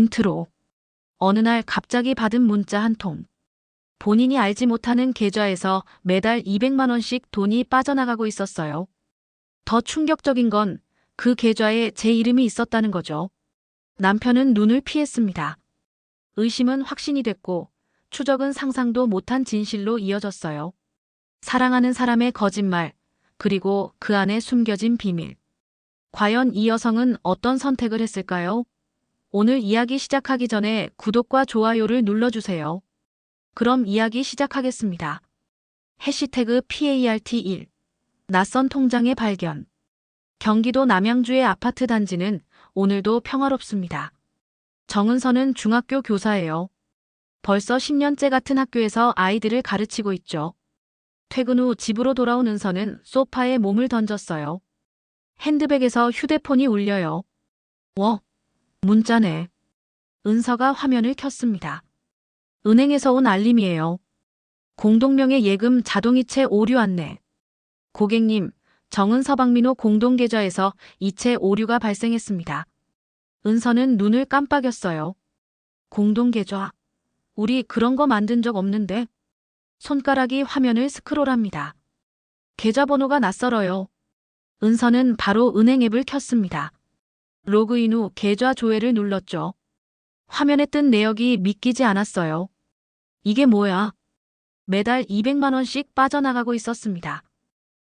인트로. 어느 날 갑자기 받은 문자 한 통. 본인이 알지 못하는 계좌에서 매달 200만 원씩 돈이 빠져나가고 있었어요. 더 충격적인 건 그 계좌에 제 이름이 있었다는 거죠. 남편은 눈을 피했습니다. 의심은 확신이 됐고 추적은 상상도 못한 진실로 이어졌어요. 사랑하는 사람의 거짓말, 그리고 그 안에 숨겨진 비밀. 과연 이 여성은 어떤 선택을 했을까요? 오늘 이야기 시작하기 전에 구독과 좋아요를 눌러주세요. 그럼 이야기 시작하겠습니다. 해시태그 PART1. 낯선 통장의 발견. 경기도 남양주의 아파트 단지는 오늘도 평화롭습니다. 정은서는 중학교 교사예요. 벌써 10년째 같은 학교에서 아이들을 가르치고 있죠. 퇴근 후 집으로 돌아온 은서는 소파에 몸을 던졌어요. 핸드백에서 휴대폰이 울려요. 문자네. 은서가 화면을 켰습니다. 은행에서 온 알림이에요. 공동명의 예금 자동이체 오류 안내. 고객님, 정은서 박민호 공동계좌에서 이체 오류가 발생했습니다. 은서는 눈을 깜빡였어요. 공동계좌. 우리 그런 거 만든 적 없는데? 손가락이 화면을 스크롤합니다. 계좌번호가 낯설어요. 은서는 바로 은행 앱을 켰습니다. 로그인 후 계좌 조회를 눌렀죠. 화면에 뜬 내역이 믿기지 않았어요. 이게 뭐야? 매달 200만 원씩 빠져나가고 있었습니다.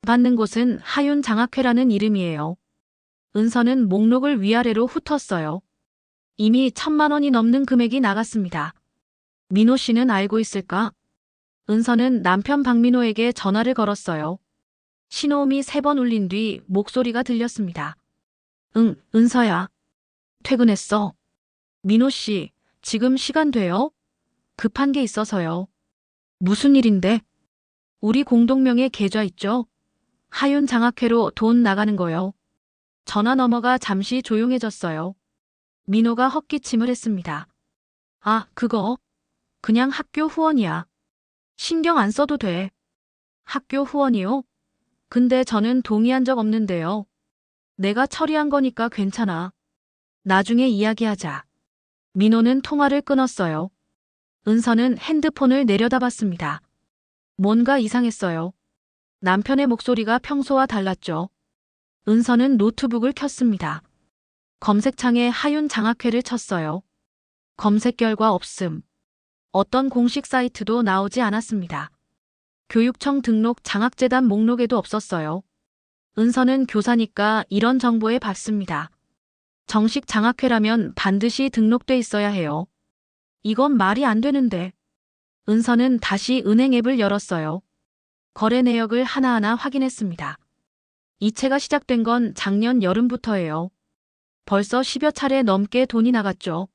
받는 곳은 하윤장학회라는 이름이에요. 은서는 목록을 위아래로 훑었어요. 이미 1,000만 원이 넘는 금액이 나갔습니다. 민호 씨는 알고 있을까? 은서는 남편 박민호에게 전화를 걸었어요. 신호음이 3번 울린 뒤 목소리가 들렸습니다. 응, 은서야. 퇴근했어. 민호 씨, 지금 시간 돼요? 급한 게 있어서요. 무슨 일인데? 우리 공동명의 계좌 있죠? 하윤장학회로 돈 나가는 거요. 전화 너머가 잠시 조용해졌어요. 민호가 헛기침을 했습니다. 아, 그거? 그냥 학교 후원이야. 신경 안 써도 돼. 학교 후원이요? 근데 저는 동의한 적 없는데요. 내가 처리한 거니까 괜찮아. 나중에 이야기하자. 민호는 통화를 끊었어요. 은서는 핸드폰을 내려다봤습니다. 뭔가 이상했어요. 남편의 목소리가 평소와 달랐죠. 은서는 노트북을 켰습니다. 검색창에 하윤장학회를 쳤어요. 검색 결과 없음. 어떤 공식 사이트도 나오지 않았습니다. 교육청 등록 장학재단 목록에도 없었어요. 은서는 교사니까 이런 정보에 받습니다. 정식 장학회라면 반드시 등록돼 있어야 해요. 이건 말이 안 되는데. 은서는 다시 은행 앱을 열었어요. 거래 내역을 하나하나 확인했습니다. 이체가 시작된 건 작년 여름부터예요. 벌써 10여 차례 넘게 돈이 나갔죠.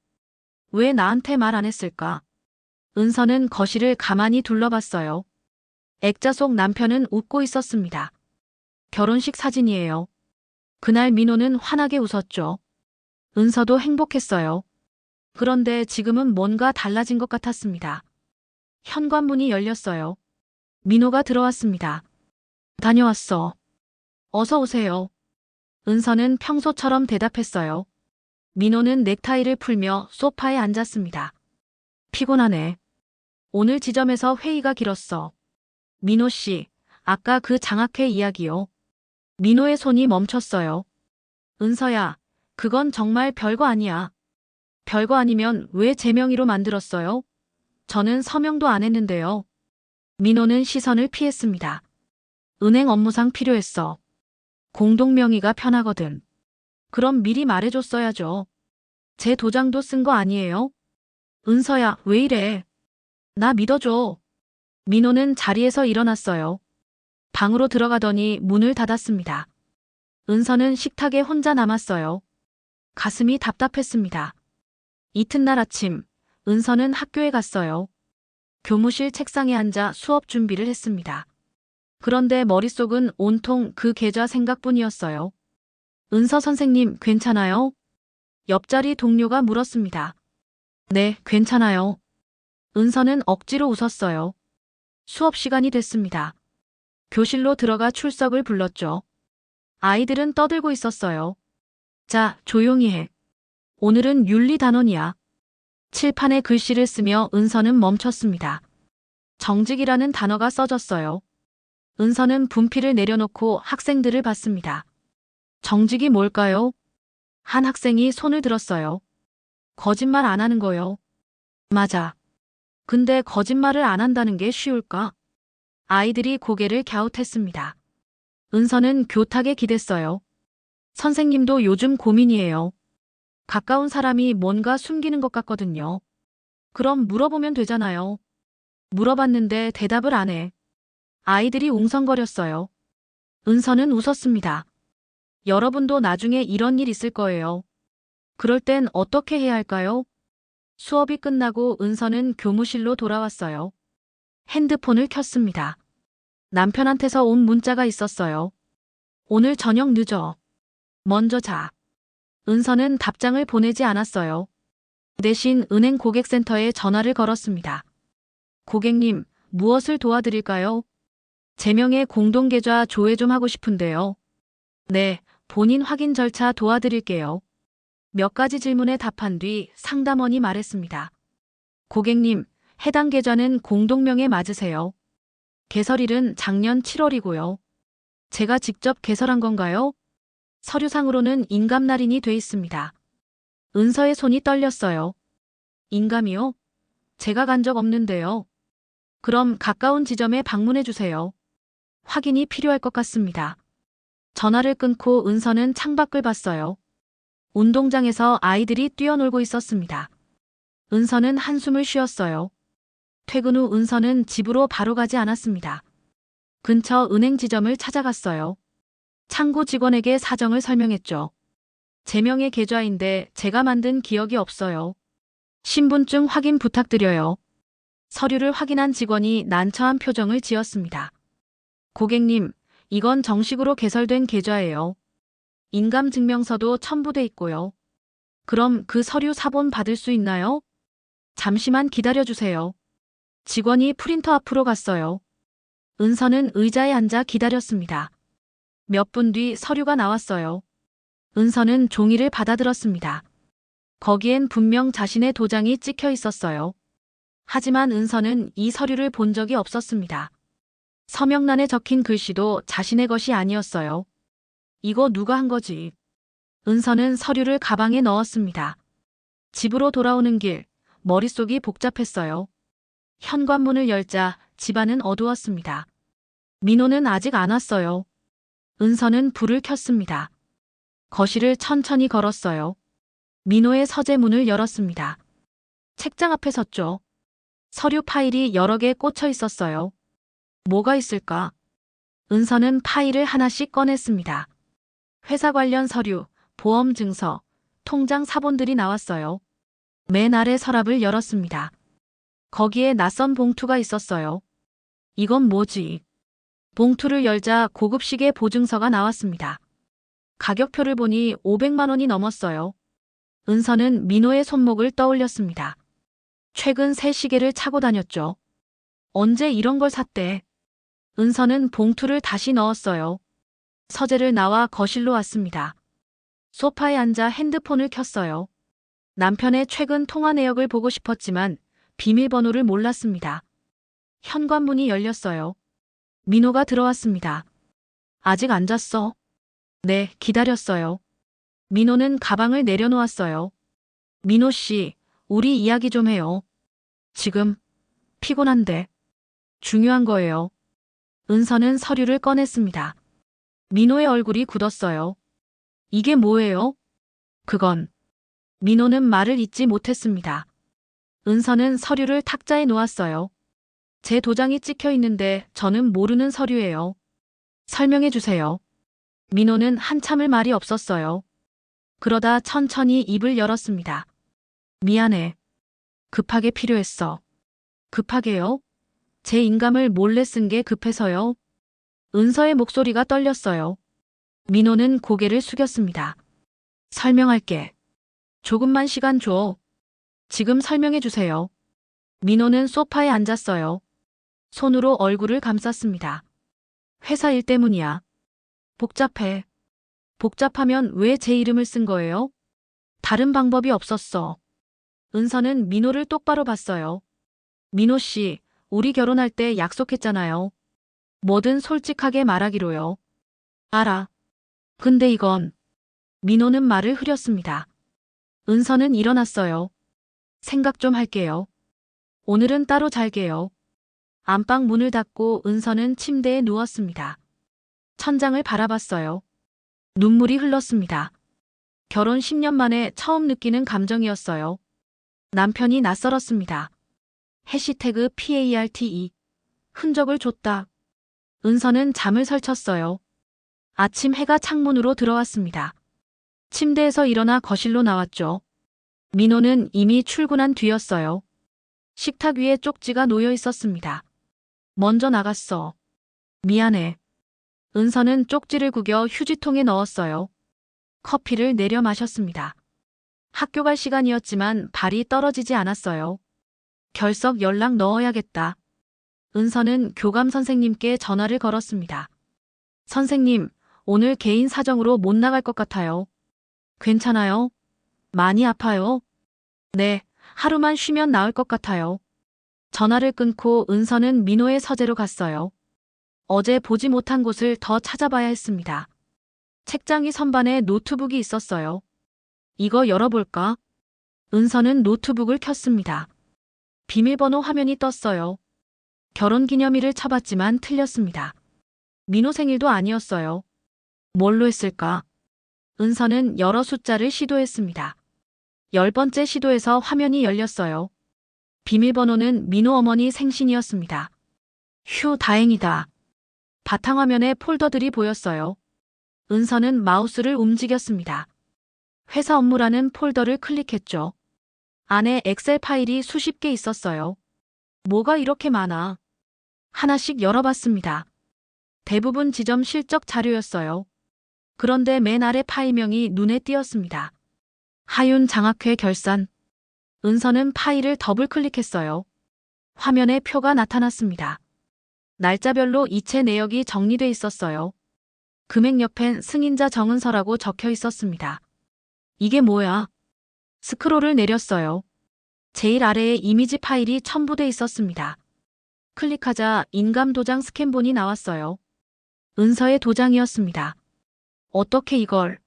왜 나한테 말 안 했을까? 은서는 거실을 가만히 둘러봤어요. 액자 속 남편은 웃고 있었습니다. 결혼식 사진이에요. 그날 민호는 환하게 웃었죠. 은서도 행복했어요. 그런데 지금은 뭔가 달라진 것 같았습니다. 현관문이 열렸어요. 민호가 들어왔습니다. 다녀왔어. 어서 오세요. 은서는 평소처럼 대답했어요. 민호는 넥타이를 풀며 소파에 앉았습니다. 피곤하네. 오늘 지점에서 회의가 길었어. 민호 씨, 아까 그 장학회 이야기요. 민호의 손이 멈췄어요. 은서야, 그건 정말 별거 아니야. 별거 아니면 왜 제 명의로 만들었어요? 저는 서명도 안 했는데요. 민호는 시선을 피했습니다. 은행 업무상 필요했어. 공동명의가 편하거든. 그럼 미리 말해줬어야죠. 제 도장도 쓴 거 아니에요? 은서야, 왜 이래? 나 믿어줘. 민호는 자리에서 일어났어요. 방으로 들어가더니 문을 닫았습니다. 은서는 식탁에 혼자 남았어요. 가슴이 답답했습니다. 이튿날 아침, 은서는 학교에 갔어요. 교무실 책상에 앉아 수업 준비를 했습니다. 그런데 머릿속은 온통 그 계좌 생각뿐이었어요. 은서 선생님, 괜찮아요? 옆자리 동료가 물었습니다. 네, 괜찮아요. 은서는 억지로 웃었어요. 수업 시간이 됐습니다. 교실로 들어가 출석을 불렀죠. 아이들은 떠들고 있었어요. 자, 조용히 해. 오늘은 윤리 단원이야. 칠판에 글씨를 쓰며 은서는 멈췄습니다. 정직이라는 단어가 써졌어요. 은서는 분필을 내려놓고 학생들을 봤습니다. 정직이 뭘까요? 한 학생이 손을 들었어요. 거짓말 안 하는 거요. 맞아. 근데 거짓말을 안 한다는 게 쉬울까? 아이들이 고개를 갸웃했습니다. 은서는 교탁에 기댔어요. 선생님도 요즘 고민이에요. 가까운 사람이 뭔가 숨기는 것 같거든요. 그럼 물어보면 되잖아요. 물어봤는데 대답을 안 해. 아이들이 웅성거렸어요. 은서는 웃었습니다. 여러분도 나중에 이런 일 있을 거예요. 그럴 땐 어떻게 해야 할까요? 수업이 끝나고 은서는 교무실로 돌아왔어요. 핸드폰을 켰습니다. 남편한테서 온 문자가 있었어요. 오늘 저녁 늦어. 먼저 자. 은서는 답장을 보내지 않았어요. 대신 은행 고객센터에 전화를 걸었습니다. 고객님, 무엇을 도와드릴까요? 제명의 공동계좌 조회 좀 하고 싶은데요. 네, 본인 확인 절차 도와드릴게요. 몇 가지 질문에 답한 뒤 상담원이 말했습니다. 고객님, 해당 계좌는 공동명에 맞으세요. 개설일은 작년 7월이고요. 제가 직접 개설한 건가요? 서류상으로는 인감날인이 돼 있습니다. 은서의 손이 떨렸어요. 인감이요? 제가 간 적 없는데요. 그럼 가까운 지점에 방문해 주세요. 확인이 필요할 것 같습니다. 전화를 끊고 은서는 창밖을 봤어요. 운동장에서 아이들이 뛰어놀고 있었습니다. 은서는 한숨을 쉬었어요. 퇴근 후 은서는 집으로 바로 가지 않았습니다. 근처 은행 지점을 찾아갔어요. 창구 직원에게 사정을 설명했죠. 제명의 계좌인데 제가 만든 기억이 없어요. 신분증 확인 부탁드려요. 서류를 확인한 직원이 난처한 표정을 지었습니다. 고객님, 이건 정식으로 개설된 계좌예요. 인감증명서도 첨부돼 있고요. 그럼 그 서류 사본 받을 수 있나요? 잠시만 기다려주세요. 직원이 프린터 앞으로 갔어요. 은서는 의자에 앉아 기다렸습니다. 몇 분 뒤 서류가 나왔어요. 은서는 종이를 받아들었습니다. 거기엔 분명 자신의 도장이 찍혀 있었어요. 하지만 은서는 이 서류를 본 적이 없었습니다. 서명란에 적힌 글씨도 자신의 것이 아니었어요. 이거 누가 한 거지? 은서는 서류를 가방에 넣었습니다. 집으로 돌아오는 길, 머릿속이 복잡했어요. 현관문을 열자 집안은 어두웠습니다. 민호는 아직 안 왔어요. 은서는 불을 켰습니다. 거실을 천천히 걸었어요. 민호의 서재문을 열었습니다. 책장 앞에 섰죠. 서류 파일이 여러 개 꽂혀 있었어요. 뭐가 있을까? 은서는 파일을 하나씩 꺼냈습니다. 회사 관련 서류, 보험 증서, 통장 사본들이 나왔어요. 맨 아래 서랍을 열었습니다. 거기에 낯선 봉투가 있었어요. 이건 뭐지? 봉투를 열자 고급 시계 보증서가 나왔습니다. 가격표를 보니 500만 원이 넘었어요. 은서는 민호의 손목을 떠올렸습니다. 최근 새 시계를 차고 다녔죠. 언제 이런 걸 샀대? 은서는 봉투를 다시 넣었어요. 서재를 나와 거실로 왔습니다. 소파에 앉아 핸드폰을 켰어요. 남편의 최근 통화 내역을 보고 싶었지만 비밀번호를 몰랐습니다. 현관문이 열렸어요. 민호가 들어왔습니다. 아직 안 잤어? 네, 기다렸어요. 민호는 가방을 내려놓았어요. 민호 씨, 우리 이야기 좀 해요. 지금 피곤한데. 중요한 거예요. 은서는 서류를 꺼냈습니다. 민호의 얼굴이 굳었어요. 이게 뭐예요? 그건. 민호는 말을 잇지 못했습니다. 은서는 서류를 탁자에 놓았어요. 제 도장이 찍혀 있는데 저는 모르는 서류예요. 설명해 주세요. 민호는 한참을 말이 없었어요. 그러다 천천히 입을 열었습니다. 미안해. 급하게 필요했어. 급하게요? 제 인감을 몰래 쓴 게 급해서요. 은서의 목소리가 떨렸어요. 민호는 고개를 숙였습니다. 설명할게. 조금만 시간 줘. 지금 설명해 주세요. 민호는 소파에 앉았어요. 손으로 얼굴을 감쌌습니다. 회사 일 때문이야. 복잡해. 복잡하면 왜 제 이름을 쓴 거예요? 다른 방법이 없었어. 은서는 민호를 똑바로 봤어요. 민호 씨, 우리 결혼할 때 약속했잖아요. 뭐든 솔직하게 말하기로요. 알아. 근데 이건. 민호는 말을 흐렸습니다. 은서는 일어났어요. 생각 좀 할게요. 오늘은 따로 잘게요. 안방 문을 닫고 은서는 침대에 누웠습니다. 천장을 바라봤어요. 눈물이 흘렀습니다. 결혼 10년 만에 처음 느끼는 감정이었어요. 남편이 낯설었습니다. 해시태그 PARTE. 흔적을 줬다. 은서는 잠을 설쳤어요. 아침 해가 창문으로 들어왔습니다. 침대에서 일어나 거실로 나왔죠. 민호는 이미 출근한 뒤였어요. 식탁 위에 쪽지가 놓여 있었습니다. 먼저 나갔어. 미안해. 은서는 쪽지를 구겨 휴지통에 넣었어요. 커피를 내려 마셨습니다. 학교 갈 시간이었지만 발이 떨어지지 않았어요. 결석 연락 넣어야겠다. 은서는 교감 선생님께 전화를 걸었습니다. 선생님, 오늘 개인 사정으로 못 나갈 것 같아요. 괜찮아요? 많이 아파요? 네, 하루만 쉬면 나을 것 같아요. 전화를 끊고 은서는 민호의 서재로 갔어요. 어제 보지 못한 곳을 더 찾아봐야 했습니다. 책장 위 선반에 노트북이 있었어요. 이거 열어볼까? 은서는 노트북을 켰습니다. 비밀번호 화면이 떴어요. 결혼기념일을 쳐봤지만 틀렸습니다. 민호 생일도 아니었어요. 뭘로 했을까? 은서는 여러 숫자를 시도했습니다. 10번째 시도에서 화면이 열렸어요. 비밀번호는 민호 어머니 생신이었습니다. 휴, 다행이다. 바탕화면에 폴더들이 보였어요. 은서는 마우스를 움직였습니다. 회사 업무라는 폴더를 클릭했죠. 안에 엑셀 파일이 수십 개 있었어요. 뭐가 이렇게 많아? 하나씩 열어봤습니다. 대부분 지점 실적 자료였어요. 그런데 맨 아래 파일명이 눈에 띄었습니다. 하윤 장학회 결산. 은서는 파일을 더블 클릭했어요. 화면에 표가 나타났습니다. 날짜별로 이체 내역이 정리돼 있었어요. 금액 옆엔 승인자 정은서라고 적혀 있었습니다. 이게 뭐야? 스크롤을 내렸어요. 제일 아래에 이미지 파일이 첨부돼 있었습니다. 클릭하자 인감 도장 스캔본이 나왔어요. 은서의 도장이었습니다. 어떻게 이걸?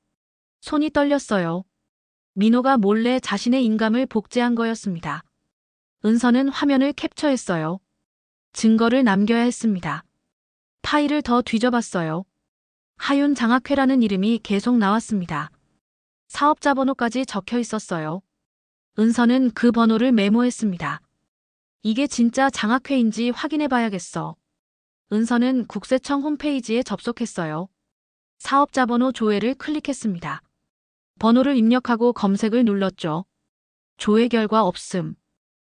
손이 떨렸어요. 민호가 몰래 자신의 인감을 복제한 거였습니다. 은서는 화면을 캡처했어요. 증거를 남겨야 했습니다. 파일을 더 뒤져봤어요. 하윤 장학회라는 이름이 계속 나왔습니다. 사업자 번호까지 적혀 있었어요. 은서는 그 번호를 메모했습니다. 이게 진짜 장학회인지 확인해 봐야겠어. 은서는 국세청 홈페이지에 접속했어요. 사업자 번호 조회를 클릭했습니다. 번호를 입력하고 검색을 눌렀죠. 조회 결과 없음.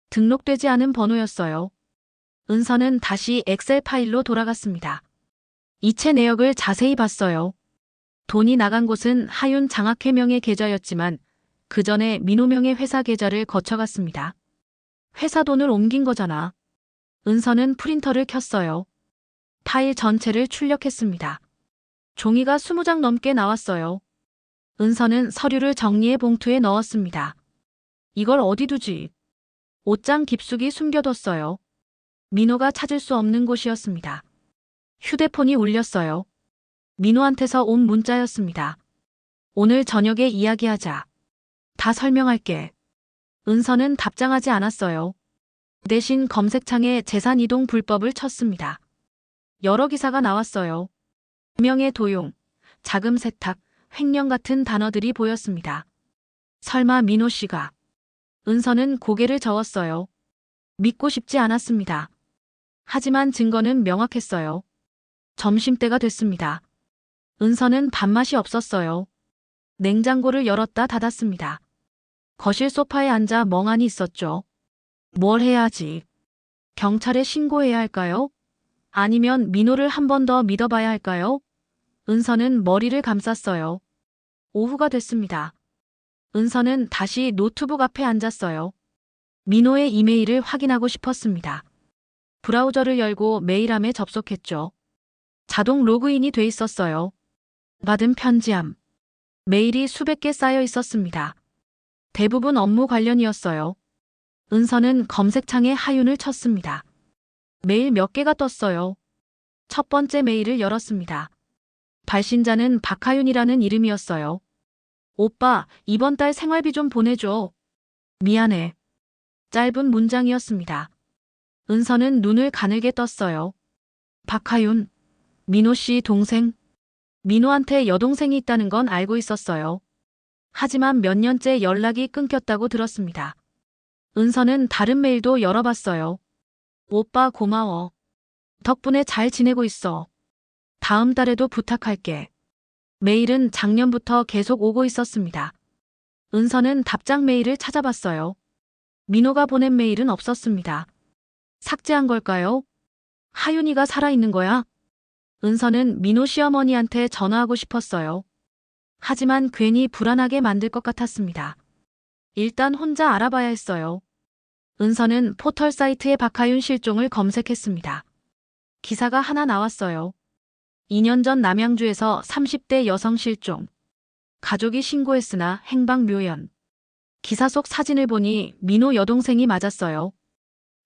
등록되지 않은 번호였어요. 은서는 다시 엑셀 파일로 돌아갔습니다. 이체 내역을 자세히 봤어요. 돈이 나간 곳은 하윤 장학회명의 계좌였지만 그 전에 민호명의 회사 계좌를 거쳐갔습니다. 회사 돈을 옮긴 거잖아. 은서는 프린터를 켰어요. 파일 전체를 출력했습니다. 종이가 20장 넘게 나왔어요. 은서는 서류를 정리해 봉투에 넣었습니다. 이걸 어디 두지? 옷장 깊숙이 숨겨뒀어요. 민호가 찾을 수 없는 곳이었습니다. 휴대폰이 울렸어요. 민호한테서 온 문자였습니다. 오늘 저녁에 이야기하자. 다 설명할게. 은서는 답장하지 않았어요. 대신 검색창에 재산이동 불법을 쳤습니다. 여러 기사가 나왔어요. 명예 도용, 자금 세탁, 횡령 같은 단어들이 보였습니다. 설마 민호 씨가? 은서는 고개를 저었어요. 믿고 싶지 않았습니다. 하지만 증거는 명확했어요. 점심때가 됐습니다. 은서는 밥맛이 없었어요. 냉장고를 열었다 닫았습니다. 거실 소파에 앉아 멍하니 있었죠. 뭘 해야 하지? 경찰에 신고해야 할까요? 아니면 민호를 한 번 더 믿어봐야 할까요? 은서는 머리를 감쌌어요. 오후가 됐습니다. 은서는 다시 노트북 앞에 앉았어요. 민호의 이메일을 확인하고 싶었습니다. 브라우저를 열고 메일함에 접속했죠. 자동 로그인이 돼 있었어요. 받은 편지함. 메일이 수백 개 쌓여 있었습니다. 대부분 업무 관련이었어요. 은서는 검색창에 하윤을 쳤습니다. 메일 몇 개가 떴어요. 첫 번째 메일을 열었습니다. 발신자는 박하윤이라는 이름이었어요. 오빠, 이번 달 생활비 좀 보내줘. 미안해. 짧은 문장이었습니다. 은서는 눈을 가늘게 떴어요. 박하윤, 민호 씨 동생. 민호한테 여동생이 있다는 건 알고 있었어요. 하지만 몇 년째 연락이 끊겼다고 들었습니다. 은서는 다른 메일도 열어봤어요. 오빠 고마워. 덕분에 잘 지내고 있어. 다음 달에도 부탁할게. 메일은 작년부터 계속 오고 있었습니다. 은서는 답장 메일을 찾아봤어요. 민호가 보낸 메일은 없었습니다. 삭제한 걸까요? 하윤이가 살아있는 거야? 은서는 민호 시어머니한테 전화하고 싶었어요. 하지만 괜히 불안하게 만들 것 같았습니다. 일단 혼자 알아봐야 했어요. 은서는 포털 사이트에 박하윤 실종을 검색했습니다. 기사가 하나 나왔어요. 2년 전 남양주에서 30대 여성 실종. 가족이 신고했으나 행방묘연. 기사 속 사진을 보니 민호 여동생이 맞았어요.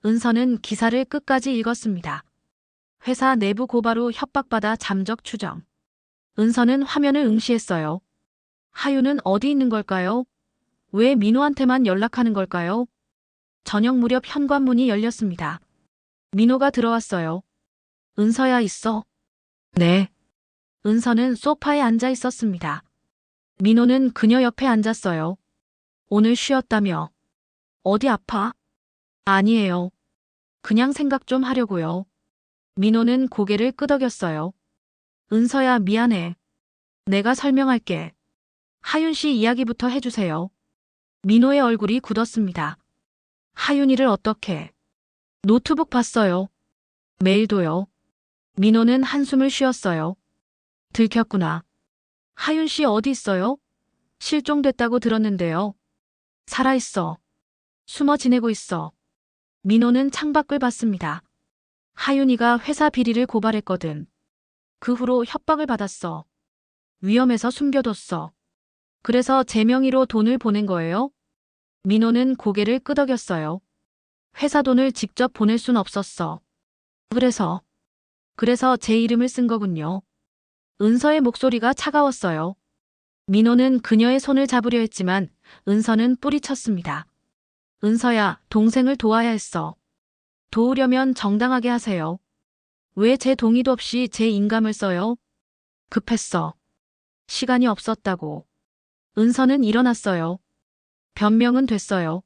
은서는 기사를 끝까지 읽었습니다. 회사 내부 고발 후 협박받아 잠적 추정. 은서는 화면을 응시했어요. 하윤은 어디 있는 걸까요? 왜 민호한테만 연락하는 걸까요? 저녁 무렵 현관문이 열렸습니다. 민호가 들어왔어요. 은서야 있어? 네. 은서는 소파에 앉아 있었습니다. 민호는 그녀 옆에 앉았어요. 오늘 쉬었다며. 어디 아파? 아니에요. 그냥 생각 좀 하려고요. 민호는 고개를 끄덕였어요. 은서야 미안해. 내가 설명할게. 하윤 씨 이야기부터 해주세요. 민호의 얼굴이 굳었습니다. 하윤이를 어떻게? 노트북 봤어요. 메일도요. 민호는 한숨을 쉬었어요. 들켰구나. 하윤 씨 어디 있어요? 실종됐다고 들었는데요. 살아있어. 숨어 지내고 있어. 민호는 창밖을 봤습니다. 하윤이가 회사 비리를 고발했거든. 그 후로 협박을 받았어. 위험해서 숨겨뒀어. 그래서 제 명의로 돈을 보낸 거예요? 민호는 고개를 끄덕였어요. 회사 돈을 직접 보낼 순 없었어. 그래서 제 이름을 쓴 거군요. 은서의 목소리가 차가웠어요. 민호는 그녀의 손을 잡으려 했지만 은서는 뿌리쳤습니다. 은서야, 동생을 도와야 했어. 도우려면 정당하게 하세요. 왜 제 동의도 없이 제 인감을 써요? 급했어. 시간이 없었다고. 은서는 일어났어요. 변명은 됐어요.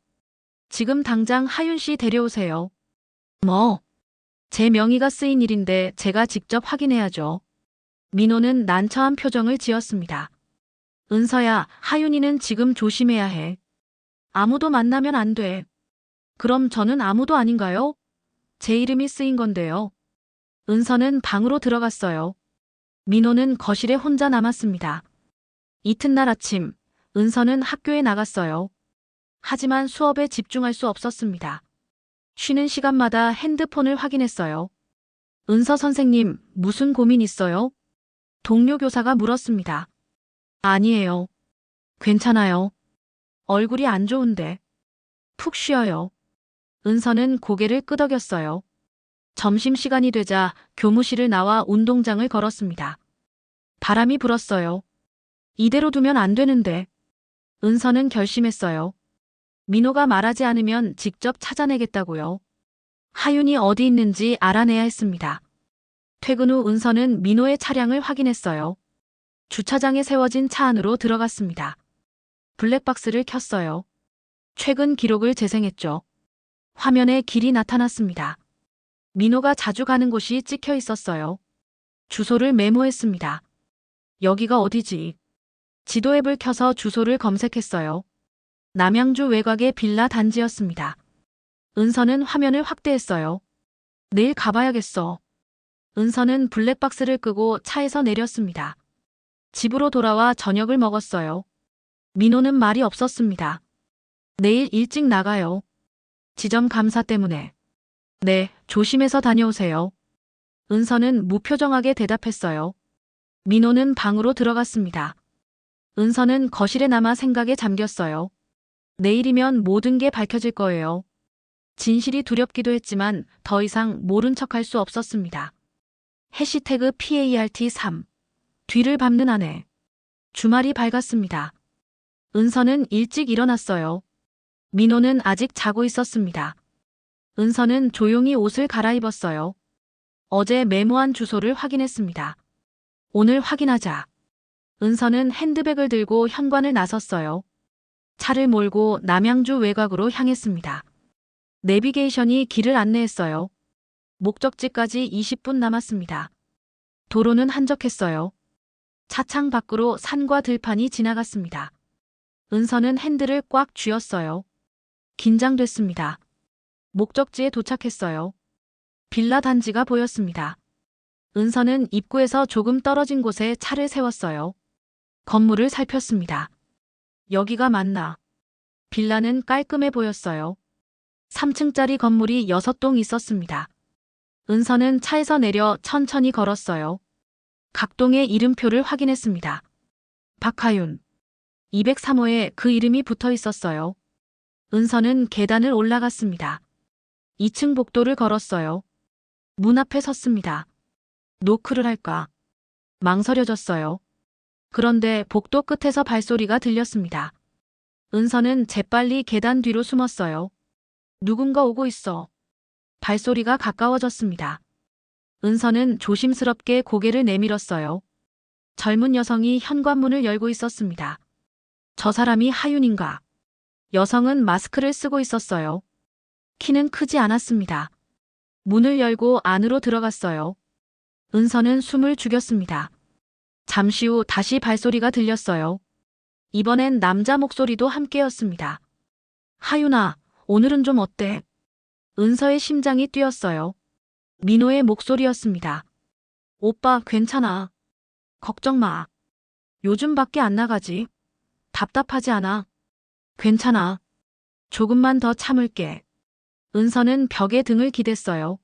지금 당장 하윤 씨 데려오세요. 뭐? 제 명의가 쓰인 일인데 제가 직접 확인해야죠. 민호는 난처한 표정을 지었습니다. 은서야, 하윤이는 지금 조심해야 해. 아무도 만나면 안 돼. 그럼 저는 아무도 아닌가요? 제 이름이 쓰인 건데요. 은서는 방으로 들어갔어요. 민호는 거실에 혼자 남았습니다. 이튿날 아침, 은서는 학교에 나갔어요. 하지만 수업에 집중할 수 없었습니다. 쉬는 시간마다 핸드폰을 확인했어요. 은서 선생님, 무슨 고민 있어요? 동료 교사가 물었습니다. 아니에요. 괜찮아요. 얼굴이 안 좋은데. 푹 쉬어요. 은서는 고개를 끄덕였어요. 점심시간이 되자 교무실을 나와 운동장을 걸었습니다. 바람이 불었어요. 이대로 두면 안 되는데. 은서는 결심했어요. 민호가 말하지 않으면 직접 찾아내겠다고요. 하윤이 어디 있는지 알아내야 했습니다. 퇴근 후 은서는 민호의 차량을 확인했어요. 주차장에 세워진 차 안으로 들어갔습니다. 블랙박스를 켰어요. 최근 기록을 재생했죠. 화면에 길이 나타났습니다. 민호가 자주 가는 곳이 찍혀 있었어요. 주소를 메모했습니다. 여기가 어디지? 지도 앱을 켜서 주소를 검색했어요. 남양주 외곽의 빌라 단지였습니다. 은서는 화면을 확대했어요. 내일 가봐야겠어. 은서는 블랙박스를 끄고 차에서 내렸습니다. 집으로 돌아와 저녁을 먹었어요. 민호는 말이 없었습니다. 내일 일찍 나가요. 지점 감사 때문에. 네, 조심해서 다녀오세요. 은서는 무표정하게 대답했어요. 민호는 방으로 들어갔습니다. 은서는 거실에 남아 생각에 잠겼어요. 내일이면 모든 게 밝혀질 거예요. 진실이 두렵기도 했지만 더 이상 모른 척할 수 없었습니다. 해시태그 PART3 뒤를 밟는 아내. 주말이 밝았습니다. 은서는 일찍 일어났어요. 민호는 아직 자고 있었습니다. 은서는 조용히 옷을 갈아입었어요. 어제 메모한 주소를 확인했습니다. 오늘 확인하자. 은서는 핸드백을 들고 현관을 나섰어요. 차를 몰고 남양주 외곽으로 향했습니다. 내비게이션이 길을 안내했어요. 목적지까지 20분 남았습니다. 도로는 한적했어요. 차창 밖으로 산과 들판이 지나갔습니다. 은서는 핸들을 꽉 쥐었어요. 긴장됐습니다. 목적지에 도착했어요. 빌라 단지가 보였습니다. 은서는 입구에서 조금 떨어진 곳에 차를 세웠어요. 건물을 살폈습니다. 여기가 맞나? 빌라는 깔끔해 보였어요. 3층짜리 건물이 6동 있었습니다. 은서는 차에서 내려 천천히 걸었어요. 각 동의 이름표를 확인했습니다. 박하윤. 203호에 그 이름이 붙어 있었어요. 은서는 계단을 올라갔습니다. 2층 복도를 걸었어요. 문 앞에 섰습니다. 노크를 할까? 망설여졌어요. 그런데 복도 끝에서 발소리가 들렸습니다. 은서는 재빨리 계단 뒤로 숨었어요. 누군가 오고 있어. 발소리가 가까워졌습니다. 은서는 조심스럽게 고개를 내밀었어요. 젊은 여성이 현관문을 열고 있었습니다. 저 사람이 하윤인가? 여성은 마스크를 쓰고 있었어요. 키는 크지 않았습니다. 문을 열고 안으로 들어갔어요. 은서는 숨을 죽였습니다. 잠시 후 다시 발소리가 들렸어요. 이번엔 남자 목소리도 함께였습니다. 하윤아, 오늘은 좀 어때? 은서의 심장이 뛰었어요. 민호의 목소리였습니다. 오빠 괜찮아. 걱정 마. 요즘 밖에 안 나가지. 답답하지 않아. 괜찮아. 조금만 더 참을게. 은서는 벽에 등을 기댔어요.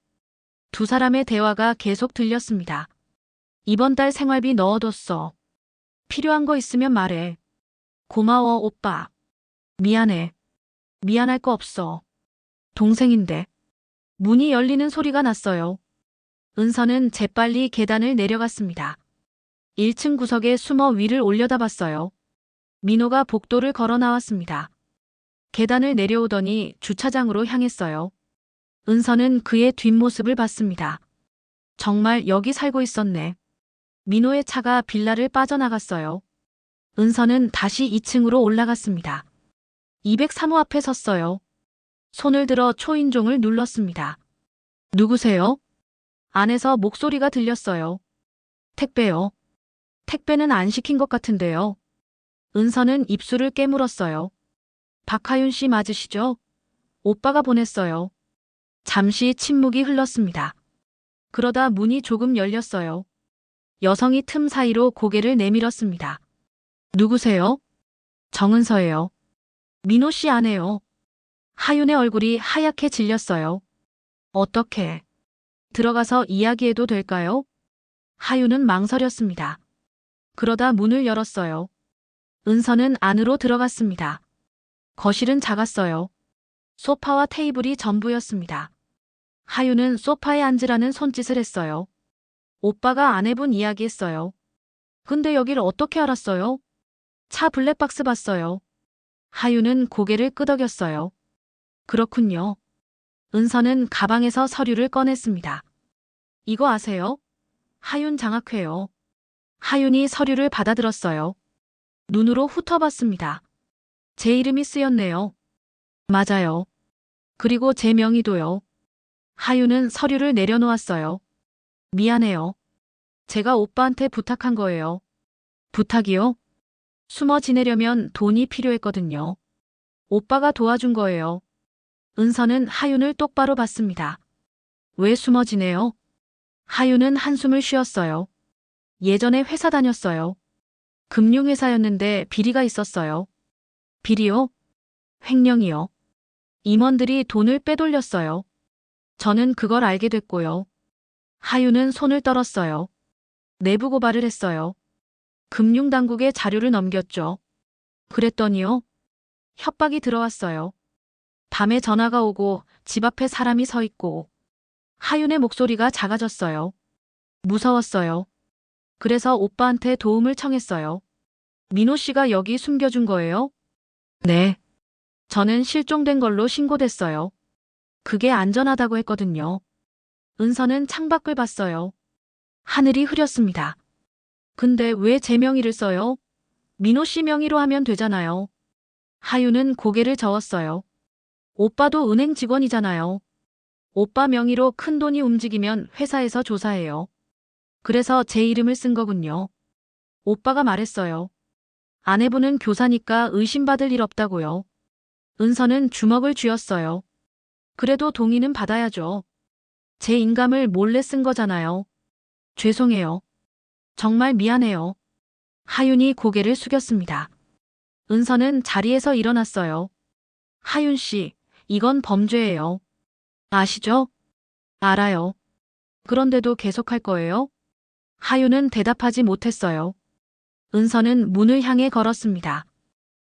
두 사람의 대화가 계속 들렸습니다. 이번 달 생활비 넣어뒀어. 필요한 거 있으면 말해. 고마워, 오빠. 미안해. 미안할 거 없어. 동생인데. 문이 열리는 소리가 났어요. 은서는 재빨리 계단을 내려갔습니다. 1층 구석에 숨어 위를 올려다봤어요. 민호가 복도를 걸어 나왔습니다. 계단을 내려오더니 주차장으로 향했어요. 은서는 그의 뒷모습을 봤습니다. 정말 여기 살고 있었네. 민호의 차가 빌라를 빠져나갔어요. 은서는 다시 2층으로 올라갔습니다. 203호 앞에 섰어요. 손을 들어 초인종을 눌렀습니다. 누구세요? 안에서 목소리가 들렸어요. 택배요. 택배는 안 시킨 것 같은데요. 은서는 입술을 깨물었어요. 박하윤 씨 맞으시죠? 오빠가 보냈어요. 잠시 침묵이 흘렀습니다. 그러다 문이 조금 열렸어요. 여성이 틈 사이로 고개를 내밀었습니다. 누구세요? 정은서예요. 민호 씨 아내요. 하윤의 얼굴이 하얗게 질렸어요. 어떻게? 들어가서 이야기해도 될까요? 하윤은 망설였습니다. 그러다 문을 열었어요. 은서는 안으로 들어갔습니다. 거실은 작았어요. 소파와 테이블이 전부였습니다. 하윤은 소파에 앉으라는 손짓을 했어요. 오빠가 아내분 이야기했어요. 근데 여길 어떻게 알았어요? 차 블랙박스 봤어요. 하윤은 고개를 끄덕였어요. 그렇군요. 은서는 가방에서 서류를 꺼냈습니다. 이거 아세요? 하윤 장학회요. 하윤이 서류를 받아들었어요. 눈으로 훑어봤습니다. 제 이름이 쓰였네요. 맞아요. 그리고 제 명의도요. 하윤은 서류를 내려놓았어요. 미안해요. 제가 오빠한테 부탁한 거예요. 부탁이요? 숨어 지내려면 돈이 필요했거든요. 오빠가 도와준 거예요. 은서는 하윤을 똑바로 봤습니다. 왜 숨어 지내요? 하윤은 한숨을 쉬었어요. 예전에 회사 다녔어요. 금융회사였는데 비리가 있었어요. 비리요? 횡령이요. 임원들이 돈을 빼돌렸어요. 저는 그걸 알게 됐고요. 하윤은 손을 떨었어요. 내부 고발을 했어요. 금융당국에 자료를 넘겼죠. 그랬더니요. 협박이 들어왔어요. 밤에 전화가 오고 집 앞에 사람이 서 있고 하윤의 목소리가 작아졌어요. 무서웠어요. 그래서 오빠한테 도움을 청했어요. 민호 씨가 여기 숨겨준 거예요? 네. 저는 실종된 걸로 신고됐어요. 그게 안전하다고 했거든요. 은서는 창밖을 봤어요. 하늘이 흐렸습니다. 근데 왜 제 명의를 써요? 민호 씨 명의로 하면 되잖아요. 하윤은 고개를 저었어요. 오빠도 은행 직원이잖아요. 오빠 명의로 큰 돈이 움직이면 회사에서 조사해요. 그래서 제 이름을 쓴 거군요. 오빠가 말했어요. 아내분은 교사니까 의심받을 일 없다고요. 은서는 주먹을 쥐었어요. 그래도 동의는 받아야죠. 제 인감을 몰래 쓴 거잖아요. 죄송해요. 정말 미안해요. 하윤이 고개를 숙였습니다. 은서는 자리에서 일어났어요. 하윤 씨, 이건 범죄예요. 아시죠? 알아요. 그런데도 계속할 거예요? 하윤은 대답하지 못했어요. 은서는 문을 향해 걸었습니다.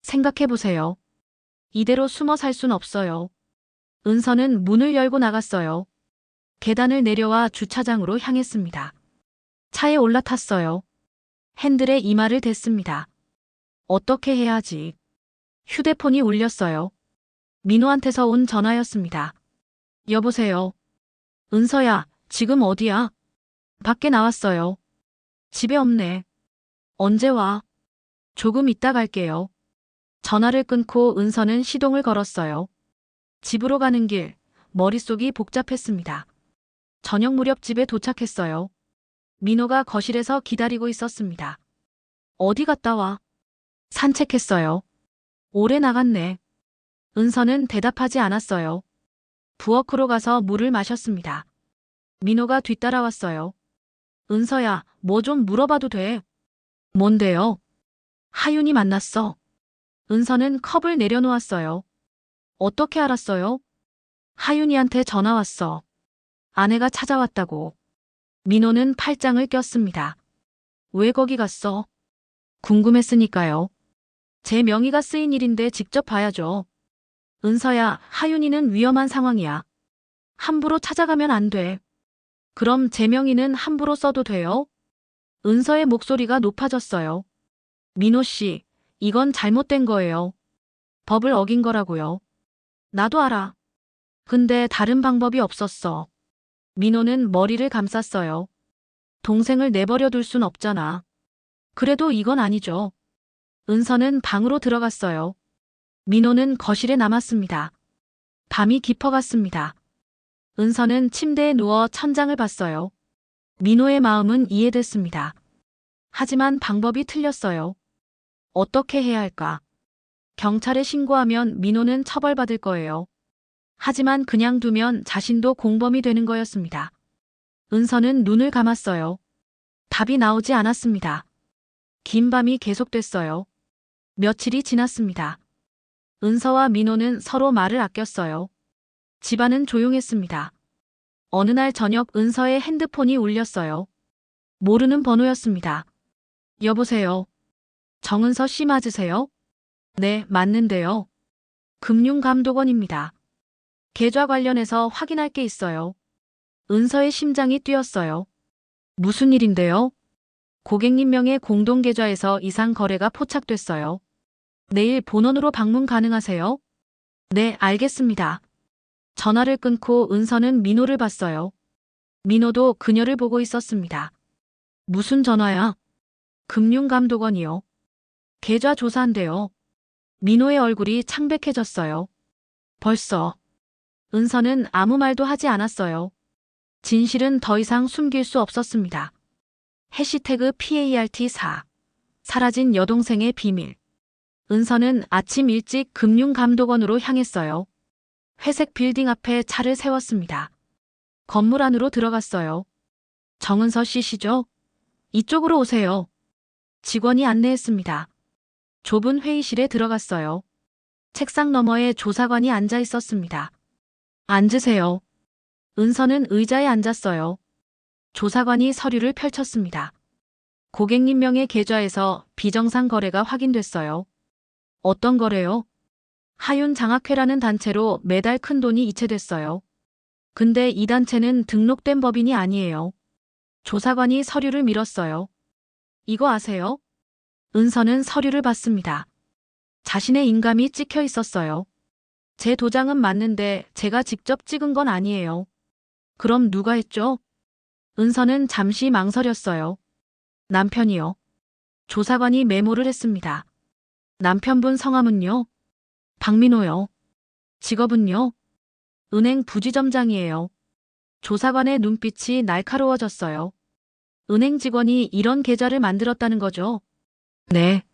생각해보세요. 이대로 숨어 살 순 없어요. 은서는 문을 열고 나갔어요. 계단을 내려와 주차장으로 향했습니다. 차에 올라탔어요. 핸들에 이마를 댔습니다. 어떻게 해야지? 휴대폰이 울렸어요. 민호한테서 온 전화였습니다. 여보세요. 은서야, 지금 어디야? 밖에 나왔어요. 집에 없네. 언제 와? 조금 이따 갈게요. 전화를 끊고 은서는 시동을 걸었어요. 집으로 가는 길, 머릿속이 복잡했습니다. 저녁 무렵 집에 도착했어요. 민호가 거실에서 기다리고 있었습니다. 어디 갔다 와? 산책했어요. 오래 나갔네. 은서는 대답하지 않았어요. 부엌으로 가서 물을 마셨습니다. 민호가 뒤따라왔어요. 은서야, 뭐 좀 물어봐도 돼? 뭔데요? 하윤이 만났어. 은서는 컵을 내려놓았어요. 어떻게 알았어요? 하윤이한테 전화 왔어. 아내가 찾아왔다고. 민호는 팔짱을 꼈습니다. 왜 거기 갔어? 궁금했으니까요. 제 명의가 쓰인 일인데 직접 봐야죠. 은서야, 하윤이는 위험한 상황이야. 함부로 찾아가면 안 돼. 그럼 제 명의는 함부로 써도 돼요? 은서의 목소리가 높아졌어요. 민호 씨, 이건 잘못된 거예요. 법을 어긴 거라고요. 나도 알아. 근데 다른 방법이 없었어. 민호는 머리를 감쌌어요. 동생을 내버려 둘 순 없잖아. 그래도 이건 아니죠. 은서는 방으로 들어갔어요. 민호는 거실에 남았습니다. 밤이 깊어갔습니다. 은서는 침대에 누워 천장을 봤어요. 민호의 마음은 이해됐습니다. 하지만 방법이 틀렸어요. 어떻게 해야 할까? 경찰에 신고하면 민호는 처벌받을 거예요. 하지만 그냥 두면 자신도 공범이 되는 거였습니다. 은서는 눈을 감았어요. 답이 나오지 않았습니다. 긴 밤이 계속됐어요. 며칠이 지났습니다. 은서와 민호는 서로 말을 아꼈어요. 집안은 조용했습니다. 어느 날 저녁 은서의 핸드폰이 울렸어요. 모르는 번호였습니다. 여보세요. 정은서 씨 맞으세요? 네, 맞는데요. 금융감독원입니다. 계좌 관련해서 확인할 게 있어요. 은서의 심장이 뛰었어요. 무슨 일인데요? 고객님 명의 공동계좌에서 이상 거래가 포착됐어요. 내일 본원으로 방문 가능하세요? 네, 알겠습니다. 전화를 끊고 은서는 민호를 봤어요. 민호도 그녀를 보고 있었습니다. 무슨 전화야? 금융감독원이요. 계좌 조사한대요. 민호의 얼굴이 창백해졌어요. 벌써. 은서는 아무 말도 하지 않았어요. 진실은 더 이상 숨길 수 없었습니다. 해시태그 PART4 사라진 여동생의 비밀. 은서는 아침 일찍 금융감독원으로 향했어요. 회색 빌딩 앞에 차를 세웠습니다. 건물 안으로 들어갔어요. 정은서 씨시죠? 이쪽으로 오세요. 직원이 안내했습니다. 좁은 회의실에 들어갔어요. 책상 너머에 조사관이 앉아 있었습니다. 앉으세요. 은서는 의자에 앉았어요. 조사관이 서류를 펼쳤습니다. 고객님 명의 계좌에서 비정상 거래가 확인됐어요. 어떤 거래요? 하윤 장학회라는 단체로 매달 큰 돈이 이체됐어요. 근데 이 단체는 등록된 법인이 아니에요. 조사관이 서류를 밀었어요. 이거 아세요? 은서는 서류를 봤습니다. 자신의 인감이 찍혀 있었어요. 제 도장은 맞는데 제가 직접 찍은 건 아니에요. 그럼 누가 했죠? 은서는 잠시 망설였어요. 남편이요. 조사관이 메모를 했습니다. 남편분 성함은요? 박민호요. 직업은요? 은행 부지점장이에요. 조사관의 눈빛이 날카로워졌어요. 은행 직원이 이런 계좌를 만들었다는 거죠? 네.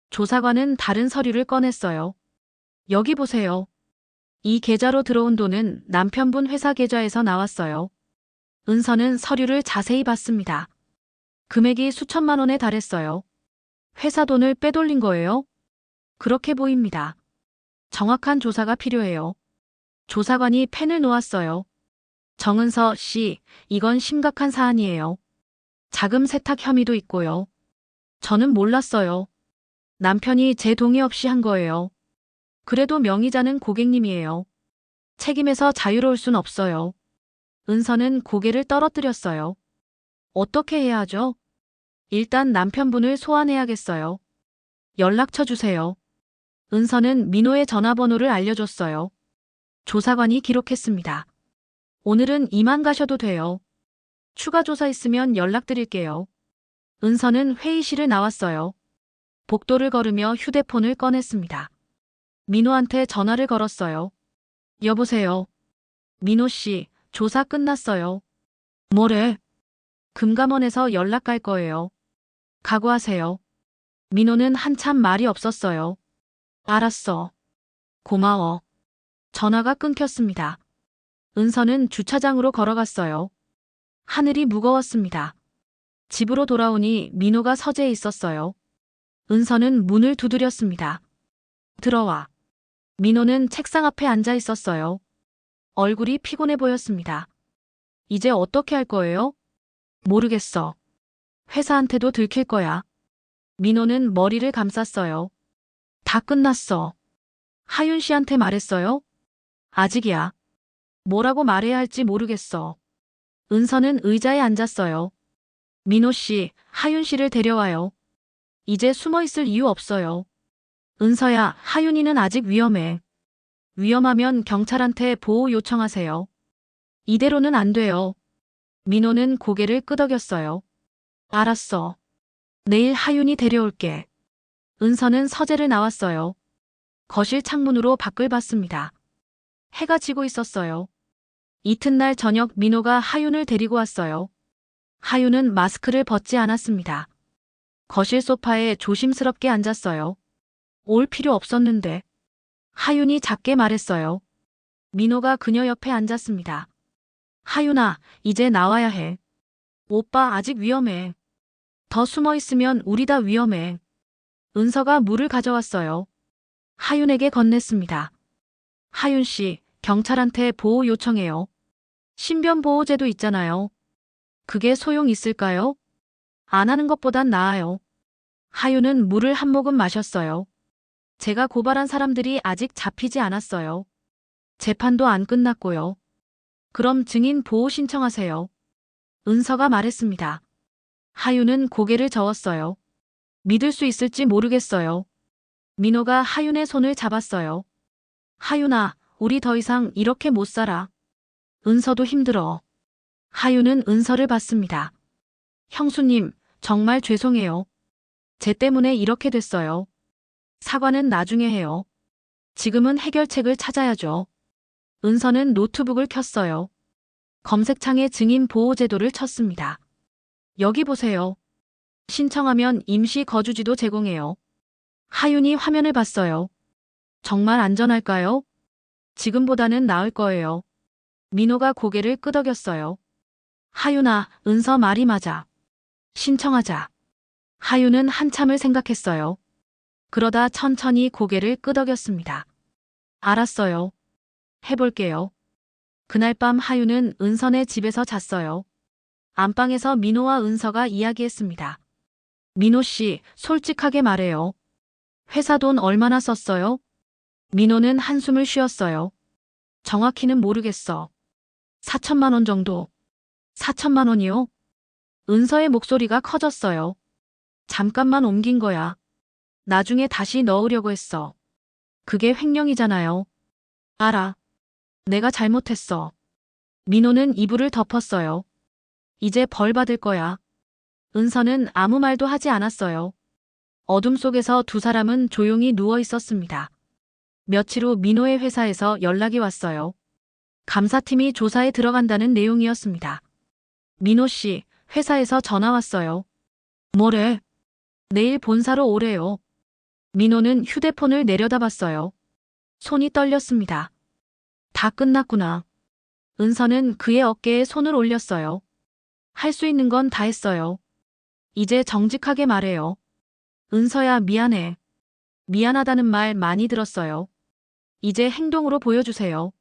조사관은 다른 서류를 꺼냈어요. 여기 보세요. 이 계좌로 들어온 돈은 남편분 회사 계좌에서 나왔어요. 은서는 서류를 자세히 봤습니다. 금액이 수천만 원에 달했어요. 회사 돈을 빼돌린 거예요? 그렇게 보입니다. 정확한 조사가 필요해요. 조사관이 펜을 놓았어요. 정은서 씨, 이건 심각한 사안이에요. 자금 세탁 혐의도 있고요. 저는 몰랐어요. 남편이 제 동의 없이 한 거예요. 그래도 명의자는 고객님이에요. 책임에서 자유로울 순 없어요. 은서는 고개를 떨어뜨렸어요. 어떻게 해야 하죠? 일단 남편분을 소환해야겠어요. 연락처 주세요. 은서는 민호의 전화번호를 알려줬어요. 조사관이 기록했습니다. 오늘은 이만 가셔도 돼요. 추가 조사 있으면 연락드릴게요. 은서는 회의실을 나왔어요. 복도를 걸으며 휴대폰을 꺼냈습니다. 민호한테 전화를 걸었어요. 여보세요. 민호 씨, 조사 끝났어요. 뭐래? 금감원에서 연락 갈 거예요. 각오하세요. 민호는 한참 말이 없었어요. 알았어. 고마워. 전화가 끊겼습니다. 은서는 주차장으로 걸어갔어요. 하늘이 무거웠습니다. 집으로 돌아오니 민호가 서재에 있었어요. 은서는 문을 두드렸습니다. 들어와. 민호는 책상 앞에 앉아 있었어요. 얼굴이 피곤해 보였습니다. 이제 어떻게 할 거예요? 모르겠어. 회사한테도 들킬 거야. 민호는 머리를 감쌌어요. 다 끝났어. 하윤 씨한테 말했어요? 아직이야. 뭐라고 말해야 할지 모르겠어. 은서는 의자에 앉았어요. 민호 씨, 하윤 씨를 데려와요. 이제 숨어 있을 이유 없어요. 은서야, 하윤이는 아직 위험해. 위험하면 경찰한테 보호 요청하세요. 이대로는 안 돼요. 민호는 고개를 끄덕였어요. 알았어. 내일 하윤이 데려올게. 은서는 서재를 나왔어요. 거실 창문으로 밖을 봤습니다. 해가 지고 있었어요. 이튿날 저녁 민호가 하윤을 데리고 왔어요. 하윤은 마스크를 벗지 않았습니다. 거실 소파에 조심스럽게 앉았어요. 올 필요 없었는데. 하윤이 작게 말했어요. 민호가 그녀 옆에 앉았습니다. 하윤아, 이제 나와야 해. 오빠 아직 위험해. 더 숨어 있으면 우리 다 위험해. 은서가 물을 가져왔어요. 하윤에게 건넸습니다. 하윤 씨, 경찰한테 보호 요청해요. 신변보호제도 있잖아요. 그게 소용 있을까요? 안 하는 것보단 나아요. 하윤은 물을 한 모금 마셨어요. 제가 고발한 사람들이 아직 잡히지 않았어요. 재판도 안 끝났고요. 그럼 증인 보호 신청하세요. 은서가 말했습니다. 하윤은 고개를 저었어요. 믿을 수 있을지 모르겠어요. 민호가 하윤의 손을 잡았어요. 하윤아, 우리 더 이상 이렇게 못 살아. 은서도 힘들어. 하윤은 은서를 봤습니다. 형수님, 정말 죄송해요. 쟤 때문에 이렇게 됐어요. 사과는 나중에 해요. 지금은 해결책을 찾아야죠. 은서는 노트북을 켰어요. 검색창에 증인 보호제도를 쳤습니다. 여기 보세요. 신청하면 임시 거주지도 제공해요. 하윤이 화면을 봤어요. 정말 안전할까요? 지금보다는 나을 거예요. 민호가 고개를 끄덕였어요. 하윤아, 은서 말이 맞아. 신청하자. 하윤은 한참을 생각했어요. 그러다 천천히 고개를 끄덕였습니다. 알았어요. 해볼게요. 그날 밤 하윤은 은선의 집에서 잤어요. 안방에서 민호와 은서가 이야기했습니다. 민호 씨, 솔직하게 말해요. 회사 돈 얼마나 썼어요? 민호는 한숨을 쉬었어요. 정확히는 모르겠어. 4천만 원 정도. 4천만 원이요? 은서의 목소리가 커졌어요. 잠깐만 옮긴 거야. 나중에 다시 넣으려고 했어. 그게 횡령이잖아요. 알아. 내가 잘못했어. 민호는 이불을 덮었어요. 이제 벌 받을 거야. 은서는 아무 말도 하지 않았어요. 어둠 속에서 두 사람은 조용히 누워 있었습니다. 며칠 후 민호의 회사에서 연락이 왔어요. 감사팀이 조사에 들어간다는 내용이었습니다. 민호 씨, 회사에서 전화 왔어요. 뭐래? 내일 본사로 오래요. 민호는 휴대폰을 내려다봤어요. 손이 떨렸습니다. 다 끝났구나. 은서는 그의 어깨에 손을 올렸어요. 할 수 있는 건 다 했어요. 이제 정직하게 말해요. 은서야, 미안해. 미안하다는 말 많이 들었어요. 이제 행동으로 보여주세요.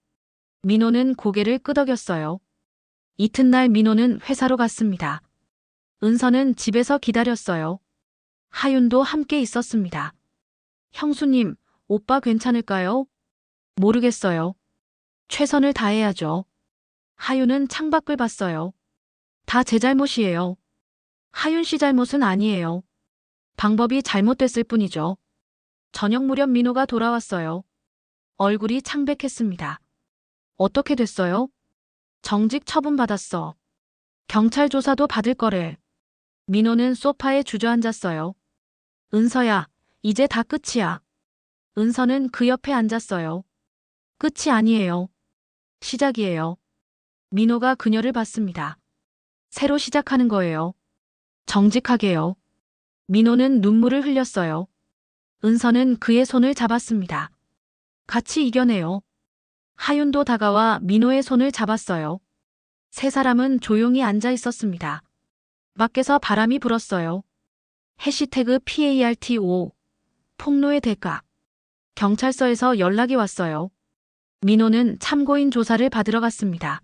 민호는 고개를 끄덕였어요. 이튿날 민호는 회사로 갔습니다. 은서는 집에서 기다렸어요. 하윤도 함께 있었습니다. 형수님, 오빠 괜찮을까요? 모르겠어요. 최선을 다해야죠. 하윤은 창밖을 봤어요. 다 제 잘못이에요. 하윤 씨 잘못은 아니에요. 방법이 잘못됐을 뿐이죠. 저녁 무렵 민호가 돌아왔어요. 얼굴이 창백했습니다. 어떻게 됐어요? 정직 처분 받았어. 경찰 조사도 받을 거래. 민호는 소파에 주저앉았어요. 은서야, 이제 다 끝이야. 은서는 그 옆에 앉았어요. 끝이 아니에요. 시작이에요. 민호가 그녀를 봤습니다. 새로 시작하는 거예요. 정직하게요. 민호는 눈물을 흘렸어요. 은서는 그의 손을 잡았습니다. 같이 이겨내요. 하윤도 다가와 민호의 손을 잡았어요. 세 사람은 조용히 앉아 있었습니다. 밖에서 바람이 불었어요. 해시태그 PARTO 폭로의 대가. 경찰서에서 연락이 왔어요. 민호는 참고인 조사를 받으러 갔습니다.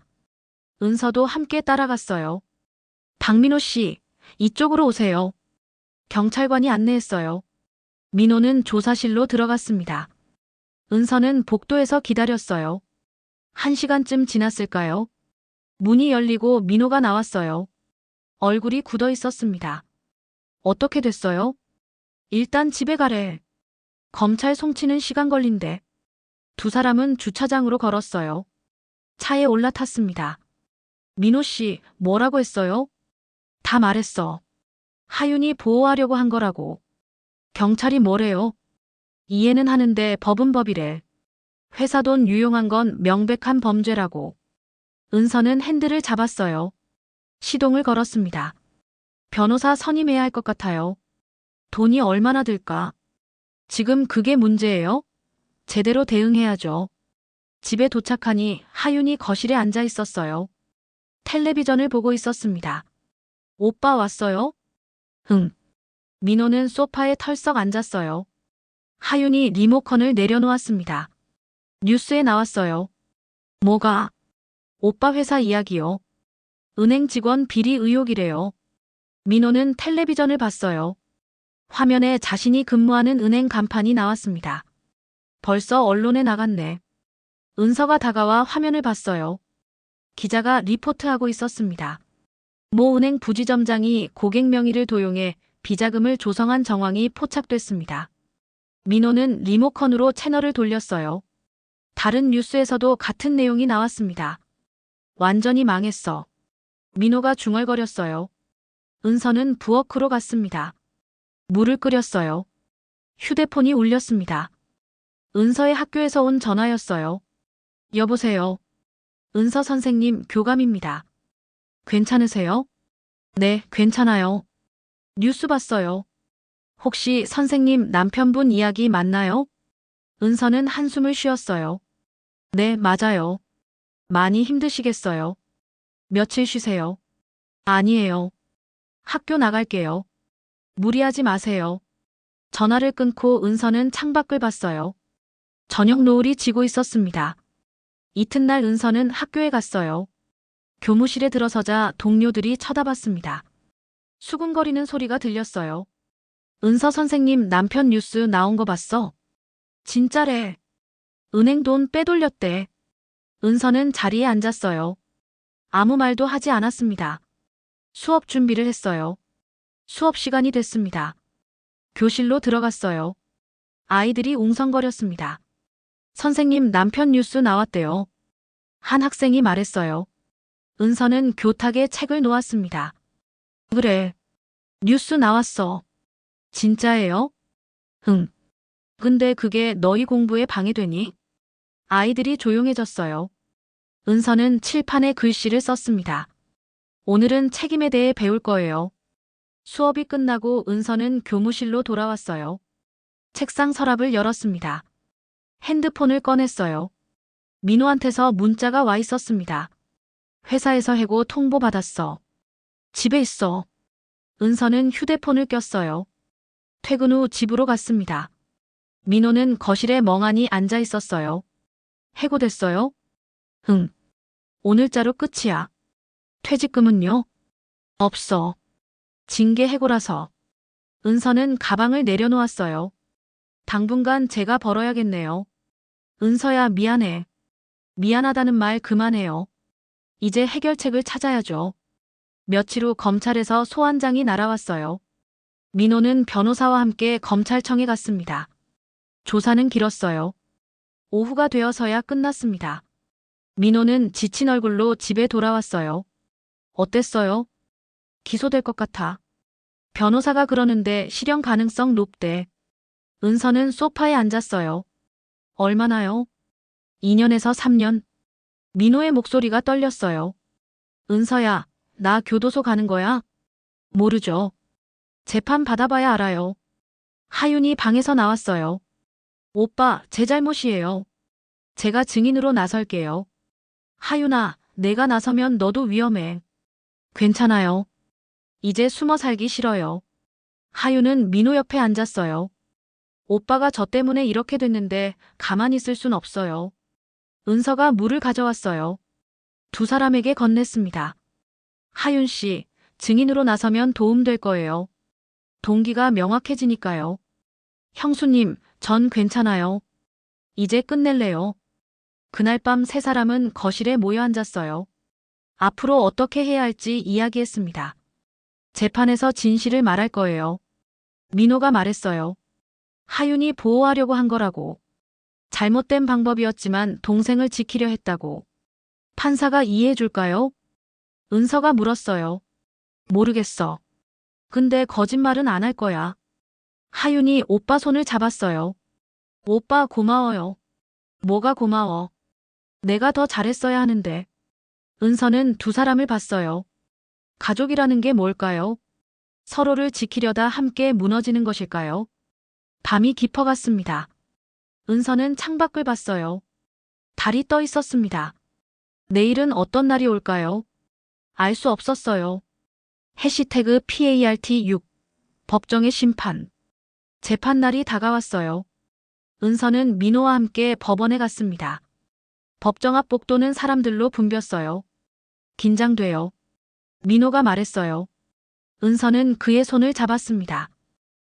은서도 함께 따라갔어요. 박민호 씨, 이쪽으로 오세요. 경찰관이 안내했어요. 민호는 조사실로 들어갔습니다. 은서는 복도에서 기다렸어요. 1시간쯤 지났을까요? 문이 열리고 민호가 나왔어요. 얼굴이 굳어 있었습니다. 어떻게 됐어요? 일단 집에 가래. 검찰 송치는 시간 걸린대. 두 사람은 주차장으로 걸었어요. 차에 올라탔습니다. 민호 씨, 뭐라고 했어요? 다 말했어. 하윤이 보호하려고 한 거라고. 경찰이 뭐래요? 이해는 하는데 법은 법이래. 회사 돈 유용한 건 명백한 범죄라고. 은서는 핸들을 잡았어요. 시동을 걸었습니다. 변호사 선임해야 할 것 같아요. 돈이 얼마나 들까? 지금 그게 문제예요? 제대로 대응해야죠. 집에 도착하니 하윤이 거실에 앉아 있었어요. 텔레비전을 보고 있었습니다. 오빠 왔어요? 응. 민호는 소파에 털썩 앉았어요. 하윤이 리모컨을 내려놓았습니다. 뉴스에 나왔어요. 뭐가? 오빠 회사 이야기요. 은행 직원 비리 의혹이래요. 민호는 텔레비전을 봤어요. 화면에 자신이 근무하는 은행 간판이 나왔습니다. 벌써 언론에 나갔네. 은서가 다가와 화면을 봤어요. 기자가 리포트하고 있었습니다. 모 은행 부지점장이 고객 명의를 도용해 비자금을 조성한 정황이 포착됐습니다. 민호는 리모컨으로 채널을 돌렸어요. 다른 뉴스에서도 같은 내용이 나왔습니다. 완전히 망했어. 민호가 중얼거렸어요. 은서는 부엌으로 갔습니다. 물을 끓였어요. 휴대폰이 울렸습니다. 은서의 학교에서 온 전화였어요. 여보세요. 은서 선생님, 교감입니다. 괜찮으세요? 네, 괜찮아요. 뉴스 봤어요. 혹시 선생님 남편분 이야기 맞나요? 은서는 한숨을 쉬었어요. 네, 맞아요. 많이 힘드시겠어요. 며칠 쉬세요. 아니에요. 학교 나갈게요. 무리하지 마세요. 전화를 끊고 은서는 창밖을 봤어요. 저녁 노을이 지고 있었습니다. 이튿날 은서는 학교에 갔어요. 교무실에 들어서자 동료들이 쳐다봤습니다. 수근거리는 소리가 들렸어요. 은서 선생님 남편 뉴스 나온 거 봤어? 진짜래. 은행 돈 빼돌렸대. 은서는 자리에 앉았어요. 아무 말도 하지 않았습니다. 수업 준비를 했어요. 수업 시간이 됐습니다. 교실로 들어갔어요. 아이들이 웅성거렸습니다. 선생님, 남편 뉴스 나왔대요. 한 학생이 말했어요. 은서는 교탁에 책을 놓았습니다. 그래. 뉴스 나왔어. 진짜예요? 응. 근데 그게 너희 공부에 방해되니? 아이들이 조용해졌어요. 은서는 칠판에 글씨를 썼습니다. 오늘은 책임에 대해 배울 거예요. 수업이 끝나고 은서는 교무실로 돌아왔어요. 책상 서랍을 열었습니다. 핸드폰을 꺼냈어요. 민호한테서 문자가 와 있었습니다. 회사에서 해고 통보받았어. 집에 있어. 은서는 휴대폰을 꼈어요. 퇴근 후 집으로 갔습니다. 민호는 거실에 멍하니 앉아 있었어요. 해고됐어요? 응. 오늘자로 끝이야. 퇴직금은요? 없어. 징계 해고라서. 은서는 가방을 내려놓았어요. 당분간 제가 벌어야겠네요. 은서야, 미안해. 미안하다는 말 그만해요. 이제 해결책을 찾아야죠. 며칠 후 검찰에서 소환장이 날아왔어요. 민호는 변호사와 함께 검찰청에 갔습니다. 조사는 길었어요. 오후가 되어서야 끝났습니다. 민호는 지친 얼굴로 집에 돌아왔어요. 어땠어요? 기소될 것 같아. 변호사가 그러는데 실형 가능성 높대. 은서는 소파에 앉았어요. 얼마나요? 2년에서 3년. 민호의 목소리가 떨렸어요. 은서야, 나 교도소 가는 거야? 모르죠. 재판 받아봐야 알아요. 하윤이 방에서 나왔어요. 오빠, 제 잘못이에요. 제가 증인으로 나설게요. 하윤아, 내가 나서면 너도 위험해. 괜찮아요. 이제 숨어 살기 싫어요. 하윤은 민호 옆에 앉았어요. 오빠가 저 때문에 이렇게 됐는데 가만히 있을 순 없어요. 은서가 물을 가져왔어요. 두 사람에게 건넸습니다. 하윤 씨, 증인으로 나서면 도움될 거예요. 동기가 명확해지니까요. 형수님, 전 괜찮아요. 이제 끝낼래요. 그날 밤 세 사람은 거실에 모여 앉았어요. 앞으로 어떻게 해야 할지 이야기했습니다. 재판에서 진실을 말할 거예요. 민호가 말했어요. 하윤이 보호하려고 한 거라고. 잘못된 방법이었지만 동생을 지키려 했다고. 판사가 이해해 줄까요? 은서가 물었어요. 모르겠어. 근데 거짓말은 안 할 거야. 하윤이 오빠 손을 잡았어요. 오빠 고마워요. 뭐가 고마워. 내가 더 잘했어야 하는데. 은서는 두 사람을 봤어요. 가족이라는 게 뭘까요? 서로를 지키려다 함께 무너지는 것일까요? 밤이 깊어갔습니다. 은서는 창밖을 봤어요. 달이 떠 있었습니다. 내일은 어떤 날이 올까요? 알 수 없었어요. 해시태그 PART6 법정의 심판. 재판날이 다가왔어요. 은서는 민호와 함께 법원에 갔습니다. 법정 앞 복도는 사람들로 붐볐어요. 긴장돼요. 민호가 말했어요. 은서는 그의 손을 잡았습니다.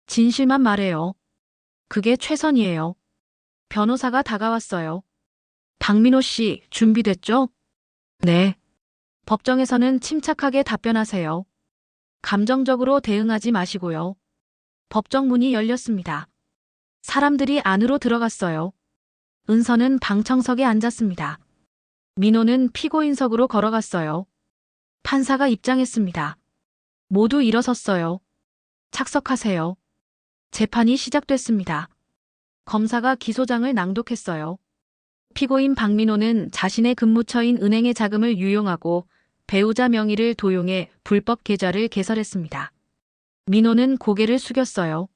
진실만 말해요. 그게 최선이에요. 변호사가 다가왔어요. 박민호 씨, 준비됐죠? 네. 법정에서는 침착하게 답변하세요. 감정적으로 대응하지 마시고요. 법정 문이 열렸습니다. 사람들이 안으로 들어갔어요. 은서는 방청석에 앉았습니다. 민호는 피고인석으로 걸어갔어요. 판사가 입장했습니다. 모두 일어섰어요. 착석하세요. 재판이 시작됐습니다. 검사가 기소장을 낭독했어요. 피고인 박민호는 자신의 근무처인 은행의 자금을 유용하고 배우자 명의를 도용해 불법 계좌를 개설했습니다. 민호는 고개를 숙였어요.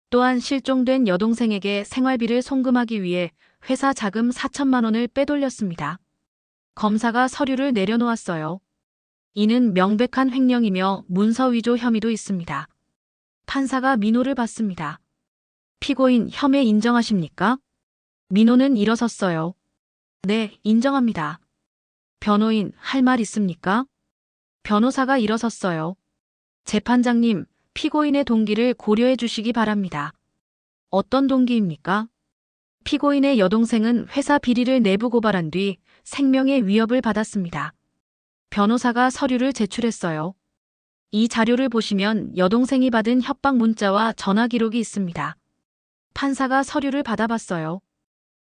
또한 실종된 여동생에게 생활비를 송금하기 위해 회사 자금 4천만 원을 빼돌렸습니다. 검사가 서류를 내려놓았어요. 이는 명백한 횡령이며 문서 위조 혐의도 있습니다. 판사가 민호를 봤습니다. 피고인 혐의 인정하십니까? 민호는 일어섰어요. 네, 인정합니다. 변호인, 할 말 있습니까? 변호사가 일어섰어요. 재판장님, 피고인의 동기를 고려해 주시기 바랍니다. 어떤 동기입니까? 피고인의 여동생은 회사 비리를 내부 고발한 뒤 생명의 위협을 받았습니다. 변호사가 서류를 제출했어요. 이 자료를 보시면 여동생이 받은 협박 문자와 전화 기록이 있습니다. 판사가 서류를 받아봤어요.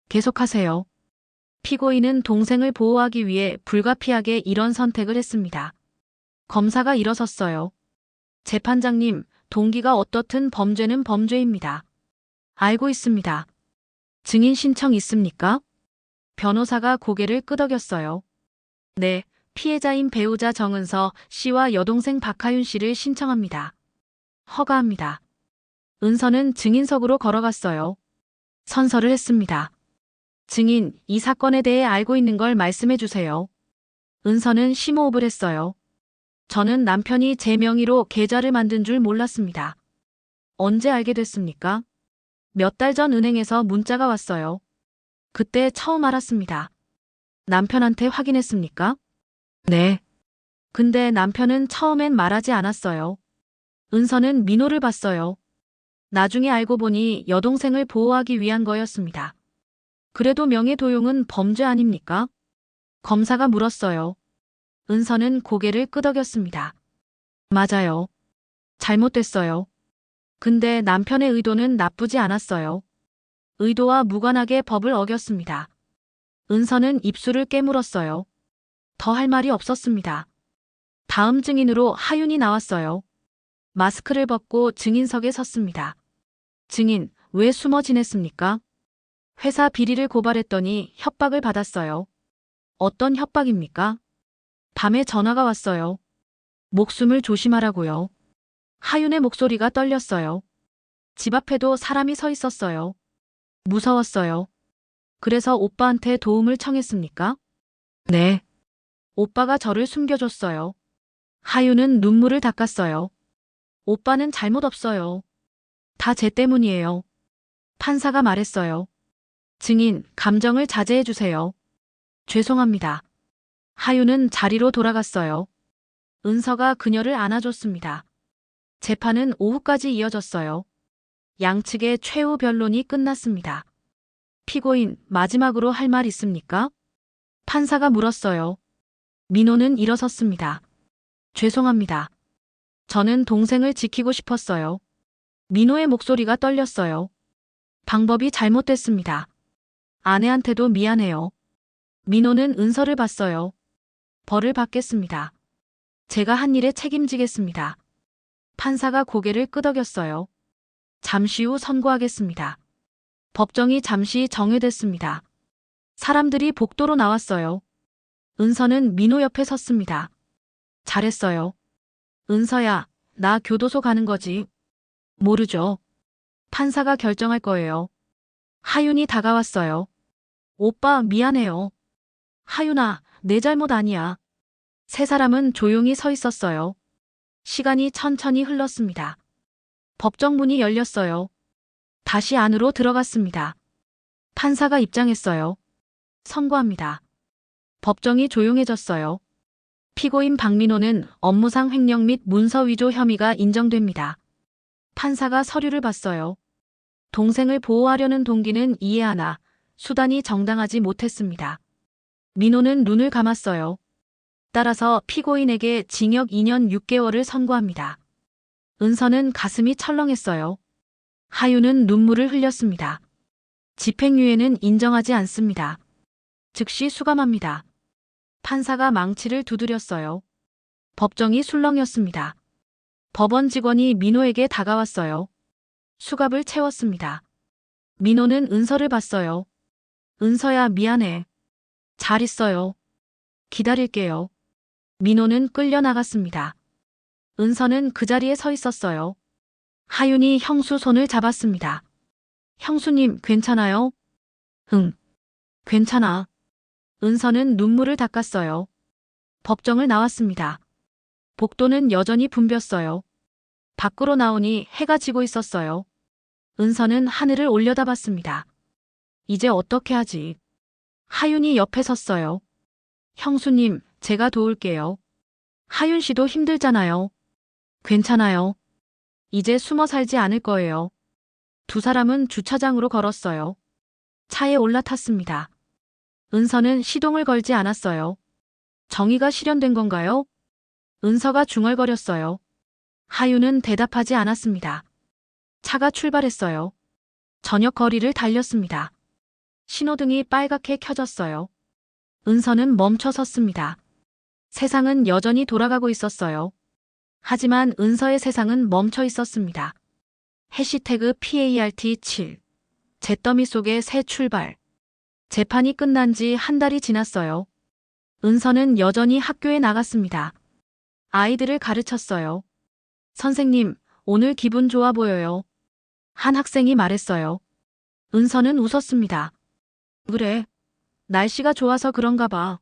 계속하세요. 피고인은 동생을 보호하기 위해 불가피하게 이런 선택을 했습니다. 검사가 일어섰어요. 재판장님, 동기가 어떻든 범죄는 범죄입니다. 알고 있습니다. 증인 신청 있습니까? 변호사가 고개를 끄덕였어요. 네, 피해자인 배우자 정은서 씨와 여동생 박하윤 씨를 신청합니다. 허가합니다. 은서는 증인석으로 걸어갔어요. 선서를 했습니다. 증인, 이 사건에 대해 알고 있는 걸 말씀해 주세요. 은서는 심호흡을 했어요. 저는 남편이 제 명의로 계좌를 만든 줄 몰랐습니다. 언제 알게 됐습니까? 몇 달 전 은행에서 문자가 왔어요. 그때 처음 알았습니다. 남편한테 확인했습니까? 네. 근데 남편은 처음엔 말하지 않았어요. 은서는 민호를 봤어요. 나중에 알고 보니 여동생을 보호하기 위한 거였습니다. 그래도 명예도용은 범죄 아닙니까? 검사가 물었어요. 은서는 고개를 끄덕였습니다. 맞아요. 잘못됐어요. 근데 남편의 의도는 나쁘지 않았어요. 의도와 무관하게 법을 어겼습니다. 은서는 입술을 깨물었어요. 더 할 말이 없었습니다. 다음 증인으로 하윤이 나왔어요. 마스크를 벗고 증인석에 섰습니다. 증인, 왜 숨어 지냈습니까? 회사 비리를 고발했더니 협박을 받았어요. 어떤 협박입니까? 밤에 전화가 왔어요. 목숨을 조심하라고요. 하윤의 목소리가 떨렸어요. 집 앞에도 사람이 서 있었어요. 무서웠어요. 그래서 오빠한테 도움을 청했습니까? 네. 오빠가 저를 숨겨줬어요. 하윤은 눈물을 닦았어요. 오빠는 잘못 없어요. 다 제 때문이에요. 판사가 말했어요. 증인, 감정을 자제해 주세요. 죄송합니다. 하윤은 자리로 돌아갔어요. 은서가 그녀를 안아줬습니다. 재판은 오후까지 이어졌어요. 양측의 최후 변론이 끝났습니다. 피고인, 마지막으로 할 말 있습니까? 판사가 물었어요. 민호는 일어섰습니다. 죄송합니다. 저는 동생을 지키고 싶었어요. 민호의 목소리가 떨렸어요. 방법이 잘못됐습니다. 아내한테도 미안해요. 민호는 은서를 봤어요. 벌을 받겠습니다. 제가 한 일에 책임지겠습니다. 판사가 고개를 끄덕였어요. 잠시 후 선고하겠습니다. 법정이 잠시 정회됐습니다. 사람들이 복도로 나왔어요. 은서는 민호 옆에 섰습니다. 잘했어요. 은서야, 나 교도소 가는 거지. 모르죠. 판사가 결정할 거예요. 하윤이 다가왔어요. 오빠, 미안해요. 하윤아, 내 잘못 아니야. 세 사람은 조용히 서 있었어요. 시간이 천천히 흘렀습니다. 법정 문이 열렸어요. 다시 안으로 들어갔습니다. 판사가 입장했어요. 선고합니다. 법정이 조용해졌어요. 피고인 박민호는 업무상 횡령 및 문서 위조 혐의가 인정됩니다. 판사가 서류를 봤어요. 동생을 보호하려는 동기는 이해하나 수단이 정당하지 못했습니다. 민호는 눈을 감았어요. 따라서 피고인에게 징역 2년 6개월을 선고합니다. 은서는 가슴이 철렁했어요. 하윤은 눈물을 흘렸습니다. 집행유예는 인정하지 않습니다. 즉시 수감합니다. 판사가 망치를 두드렸어요. 법정이 술렁였습니다. 법원 직원이 민호에게 다가왔어요. 수갑을 채웠습니다. 민호는 은서를 봤어요. 은서야, 미안해. 잘 있어요. 기다릴게요. 민호는 끌려나갔습니다. 은서는 그 자리에 서 있었어요. 하윤이 형수 손을 잡았습니다. 형수님, 괜찮아요? 응, 괜찮아. 은서는 눈물을 닦았어요. 법정을 나왔습니다. 복도는 여전히 붐볐어요. 밖으로 나오니 해가 지고 있었어요. 은서는 하늘을 올려다봤습니다. 이제 어떻게 하지? 하윤이 옆에 섰어요. 형수님, 제가 도울게요. 하윤 씨도 힘들잖아요. 괜찮아요. 이제 숨어 살지 않을 거예요. 두 사람은 주차장으로 걸었어요. 차에 올라탔습니다. 은서는 시동을 걸지 않았어요. 정의가 실현된 건가요? 은서가 중얼거렸어요. 하윤은 대답하지 않았습니다. 차가 출발했어요. 저녁 거리를 달렸습니다. 신호등이 빨갛게 켜졌어요. 은서는 멈춰 섰습니다. 세상은 여전히 돌아가고 있었어요. 하지만 은서의 세상은 멈춰 있었습니다. 해시태그 PART7 잿더미 속의 새 출발. 재판이 끝난 지 한 달이 지났어요. 은서는 여전히 학교에 나갔습니다. 아이들을 가르쳤어요. 선생님, 오늘 기분 좋아 보여요. 한 학생이 말했어요. 은서는 웃었습니다. 그래. 날씨가 좋아서 그런가 봐.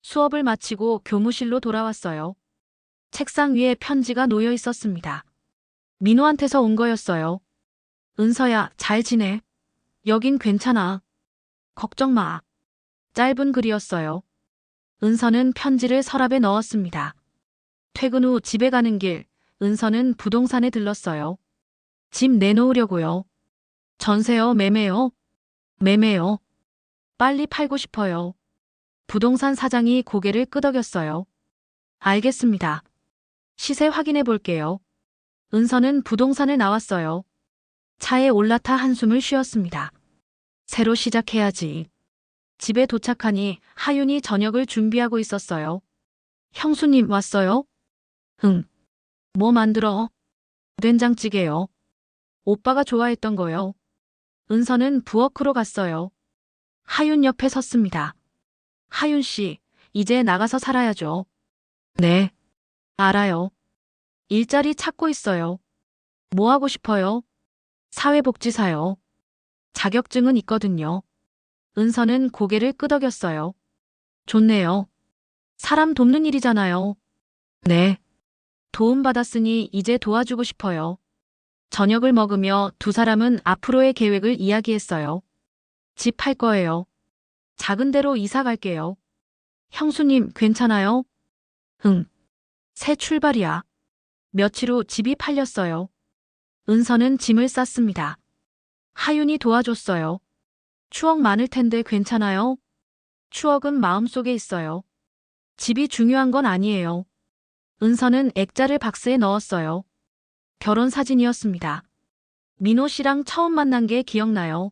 수업을 마치고 교무실로 돌아왔어요. 책상 위에 편지가 놓여 있었습니다. 민호한테서 온 거였어요. 은서야, 잘 지내. 여긴 괜찮아. 걱정 마. 짧은 글이었어요. 은서는 편지를 서랍에 넣었습니다. 퇴근 후 집에 가는 길, 은서는 부동산에 들렀어요. 집 내놓으려고요. 전세요, 매매요? 매매요. 빨리 팔고 싶어요. 부동산 사장이 고개를 끄덕였어요. 알겠습니다. 시세 확인해 볼게요. 은서는 부동산을 나왔어요. 차에 올라타 한숨을 쉬었습니다. 새로 시작해야지. 집에 도착하니 하윤이 저녁을 준비하고 있었어요. 형수님 왔어요? 응. 뭐 만들어? 된장찌개요. 오빠가 좋아했던 거요. 은서는 부엌으로 갔어요. 하윤 옆에 섰습니다. 하윤 씨, 이제 나가서 살아야죠. 네. 알아요. 일자리 찾고 있어요. 뭐 하고 싶어요? 사회복지사요. 자격증은 있거든요. 은서는 고개를 끄덕였어요. 좋네요. 사람 돕는 일이잖아요. 네. 도움받았으니 이제 도와주고 싶어요. 저녁을 먹으며 두 사람은 앞으로의 계획을 이야기했어요. 집 팔 거예요. 작은 데로 이사 갈게요. 형수님, 괜찮아요? 응. 새 출발이야. 며칠 후 집이 팔렸어요. 은서는 짐을 쌌습니다. 하윤이 도와줬어요. 추억 많을 텐데 괜찮아요? 추억은 마음속에 있어요. 집이 중요한 건 아니에요. 은서는 액자를 박스에 넣었어요. 결혼 사진이었습니다. 민호 씨랑 처음 만난 게 기억나요.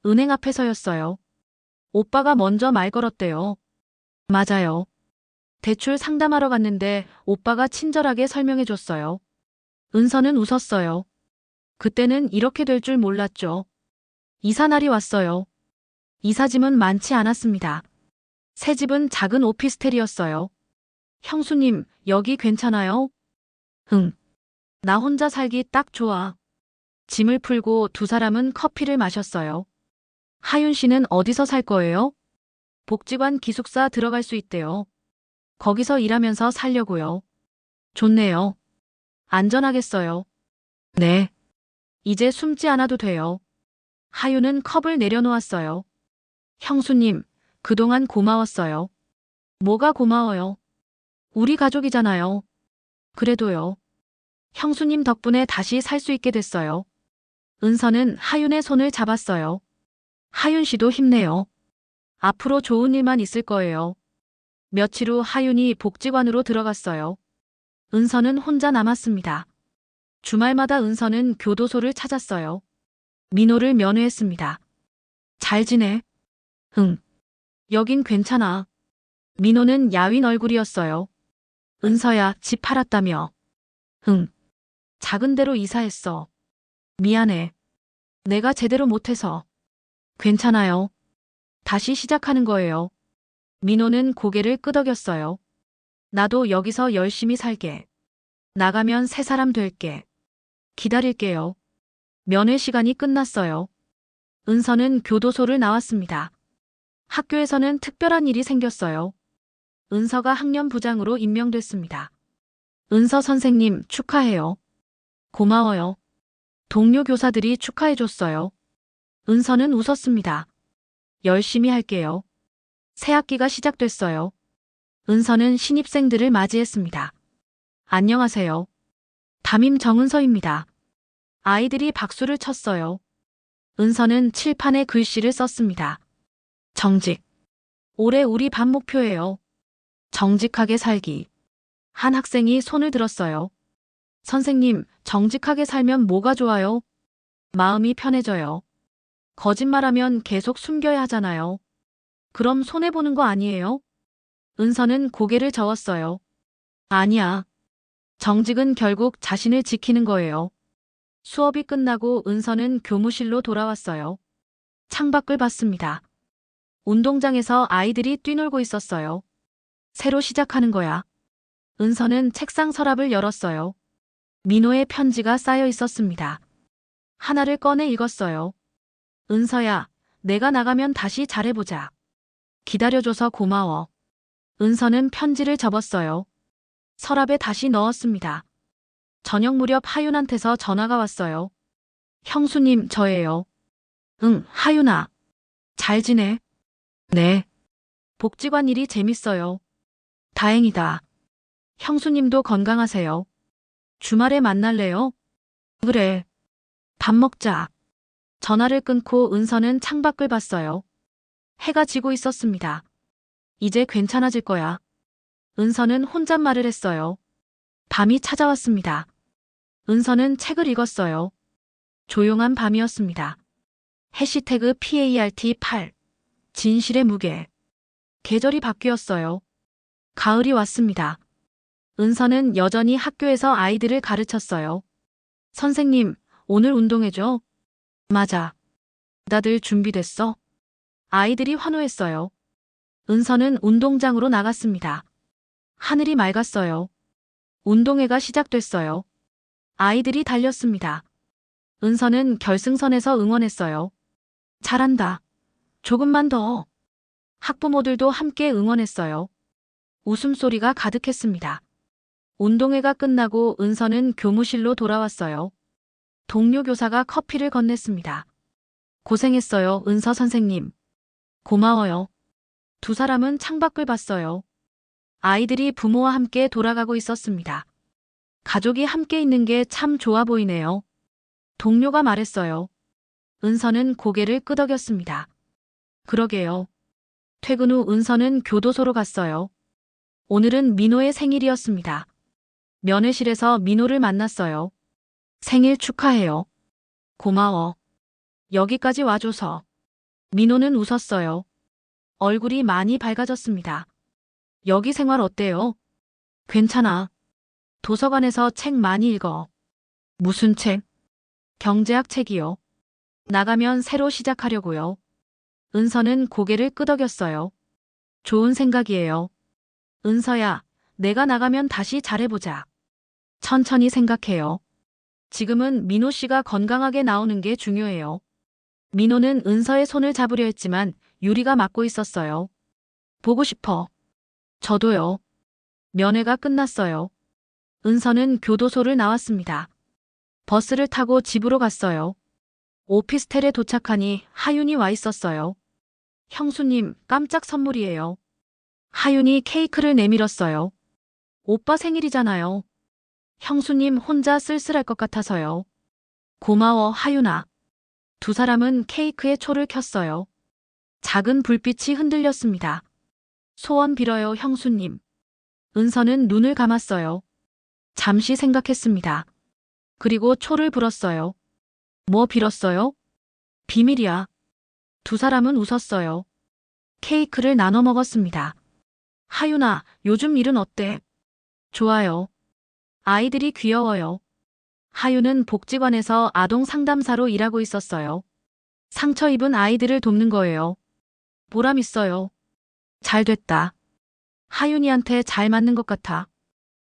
은행 앞에서였어요. 오빠가 먼저 말 걸었대요. 맞아요. 대출 상담하러 갔는데 오빠가 친절하게 설명해 줬어요. 은서는 웃었어요. 그때는 이렇게 될 줄 몰랐죠. 이사 날이 왔어요. 이사짐은 많지 않았습니다. 새 집은 작은 오피스텔이었어요. 형수님, 여기 괜찮아요? 응. 나 혼자 살기 딱 좋아. 짐을 풀고 두 사람은 커피를 마셨어요. 하윤 씨는 어디서 살 거예요? 복지관 기숙사 들어갈 수 있대요. 거기서 일하면서 살려고요. 좋네요. 안전하겠어요. 네. 이제 숨지 않아도 돼요. 하윤은 컵을 내려놓았어요. 형수님, 그동안 고마웠어요. 뭐가 고마워요? 우리 가족이잖아요. 그래도요. 형수님 덕분에 다시 살 수 있게 됐어요. 은서는 하윤의 손을 잡았어요. 하윤 씨도 힘내요. 앞으로 좋은 일만 있을 거예요. 며칠 후 하윤이 복지관으로 들어갔어요. 은서는 혼자 남았습니다. 주말마다 은서는 교도소를 찾았어요. 민호를 면회했습니다. 잘 지내? 응. 여긴 괜찮아. 민호는 야윈 얼굴이었어요. 은서야, 집 팔았다며. 응. 작은 데로 이사했어. 미안해. 내가 제대로 못해서. 괜찮아요. 다시 시작하는 거예요. 민호는 고개를 끄덕였어요. 나도 여기서 열심히 살게. 나가면 새 사람 될게. 기다릴게요. 면회 시간이 끝났어요. 은서는 교도소를 나왔습니다. 학교에서는 특별한 일이 생겼어요. 은서가 학년부장으로 임명됐습니다. 은서 선생님 축하해요. 고마워요. 동료 교사들이 축하해줬어요. 은서는 웃었습니다. 열심히 할게요. 새 학기가 시작됐어요. 은서는 신입생들을 맞이했습니다. 안녕하세요. 담임 정은서입니다. 아이들이 박수를 쳤어요. 은서는 칠판에 글씨를 썼습니다. 정직. 올해 우리 반 목표예요. 정직하게 살기. 한 학생이 손을 들었어요. 선생님, 정직하게 살면 뭐가 좋아요? 마음이 편해져요. 거짓말하면 계속 숨겨야 하잖아요. 그럼 손해보는 거 아니에요? 은서는 고개를 저었어요. 아니야. 정직은 결국 자신을 지키는 거예요. 수업이 끝나고 은서는 교무실로 돌아왔어요. 창밖을 봤습니다. 운동장에서 아이들이 뛰놀고 있었어요. 새로 시작하는 거야. 은서는 책상 서랍을 열었어요. 민호의 편지가 쌓여 있었습니다. 하나를 꺼내 읽었어요. 은서야, 내가 나가면 다시 잘해보자. 기다려줘서 고마워. 은서는 편지를 접었어요. 서랍에 다시 넣었습니다. 저녁 무렵 하윤한테서 전화가 왔어요. 형수님, 저예요. 응, 하윤아. 잘 지내? 네. 복지관 일이 재밌어요. 다행이다. 형수님도 건강하세요. 주말에 만날래요? 그래. 밥 먹자. 전화를 끊고 은서는 창밖을 봤어요. 해가 지고 있었습니다. 이제 괜찮아질 거야. 은서는 혼잣말을 했어요. 밤이 찾아왔습니다. 은서는 책을 읽었어요. 조용한 밤이었습니다. 해시태그 PART8. 진실의 무게. 계절이 바뀌었어요. 가을이 왔습니다. 은서는 여전히 학교에서 아이들을 가르쳤어요. 선생님, 오늘 운동해줘. 맞아. 다들 준비됐어? 아이들이 환호했어요. 은서는 운동장으로 나갔습니다. 하늘이 맑았어요. 운동회가 시작됐어요. 아이들이 달렸습니다. 은서는 결승선에서 응원했어요. 잘한다. 조금만 더. 학부모들도 함께 응원했어요. 웃음소리가 가득했습니다. 운동회가 끝나고 은서는 교무실로 돌아왔어요. 동료 교사가 커피를 건넸습니다. 고생했어요, 은서 선생님. 고마워요. 두 사람은 창밖을 봤어요. 아이들이 부모와 함께 돌아가고 있었습니다. 가족이 함께 있는 게 참 좋아 보이네요. 동료가 말했어요. 은서는 고개를 끄덕였습니다. 그러게요. 퇴근 후 은서는 교도소로 갔어요. 오늘은 민호의 생일이었습니다. 면회실에서 민호를 만났어요. 생일 축하해요. 고마워. 여기까지 와줘서. 민호는 웃었어요. 얼굴이 많이 밝아졌습니다. 여기 생활 어때요? 괜찮아. 도서관에서 책 많이 읽어. 무슨 책? 경제학 책이요. 나가면 새로 시작하려고요. 은서는 고개를 끄덕였어요. 좋은 생각이에요. 은서야, 내가 나가면 다시 잘해보자. 천천히 생각해요. 지금은 민호 씨가 건강하게 나오는 게 중요해요. 민호는 은서의 손을 잡으려 했지만 유리가 막고 있었어요. 보고 싶어. 저도요. 면회가 끝났어요. 은서는 교도소를 나왔습니다. 버스를 타고 집으로 갔어요. 오피스텔에 도착하니 하윤이 와 있었어요. 형수님, 깜짝 선물이에요. 하윤이 케이크를 내밀었어요. 오빠 생일이잖아요. 형수님 혼자 쓸쓸할 것 같아서요. 고마워, 하윤아. 두 사람은 케이크에 초를 켰어요. 작은 불빛이 흔들렸습니다. 소원 빌어요, 형수님. 은서는 눈을 감았어요. 잠시 생각했습니다. 그리고 초를 불었어요. 뭐 빌었어요? 비밀이야. 두 사람은 웃었어요. 케이크를 나눠 먹었습니다. 하윤아, 요즘 일은 어때? 좋아요. 아이들이 귀여워요. 하윤은 복지관에서 아동 상담사로 일하고 있었어요. 상처 입은 아이들을 돕는 거예요. 보람 있어요. 잘 됐다. 하윤이한테 잘 맞는 것 같아.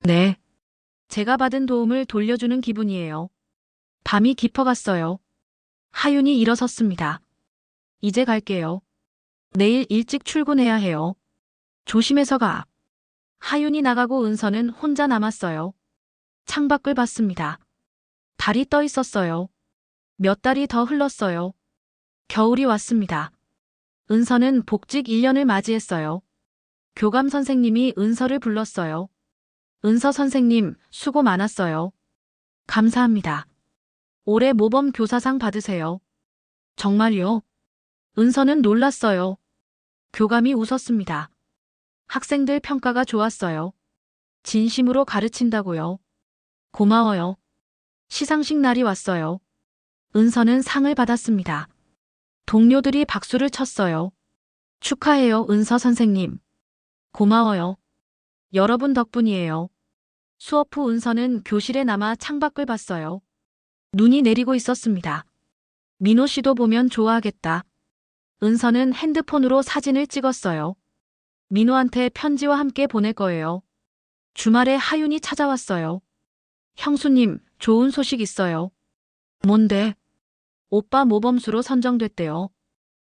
네. 제가 받은 도움을 돌려주는 기분이에요. 밤이 깊어갔어요. 하윤이 일어섰습니다. 이제 갈게요. 내일 일찍 출근해야 해요. 조심해서 가. 하윤이 나가고 은서는 혼자 남았어요. 창밖을 봤습니다. 달이 떠 있었어요. 몇 달이 더 흘렀어요. 겨울이 왔습니다. 은서는 복직 1년을 맞이했어요. 교감 선생님이 은서를 불렀어요. 은서 선생님, 수고 많았어요. 감사합니다. 올해 모범 교사상 받으세요. 정말요? 은서는 놀랐어요. 교감이 웃었습니다. 학생들 평가가 좋았어요. 진심으로 가르친다고요. 고마워요. 시상식 날이 왔어요. 은서는 상을 받았습니다. 동료들이 박수를 쳤어요. 축하해요, 은서 선생님. 고마워요. 여러분 덕분이에요. 수업 후 은서는 교실에 남아 창밖을 봤어요. 눈이 내리고 있었습니다. 민호 씨도 보면 좋아하겠다. 은서는 핸드폰으로 사진을 찍었어요. 민호한테 편지와 함께 보낼 거예요. 주말에 하윤이 찾아왔어요. 형수님, 좋은 소식 있어요. 뭔데? 오빠 모범수로 선정됐대요.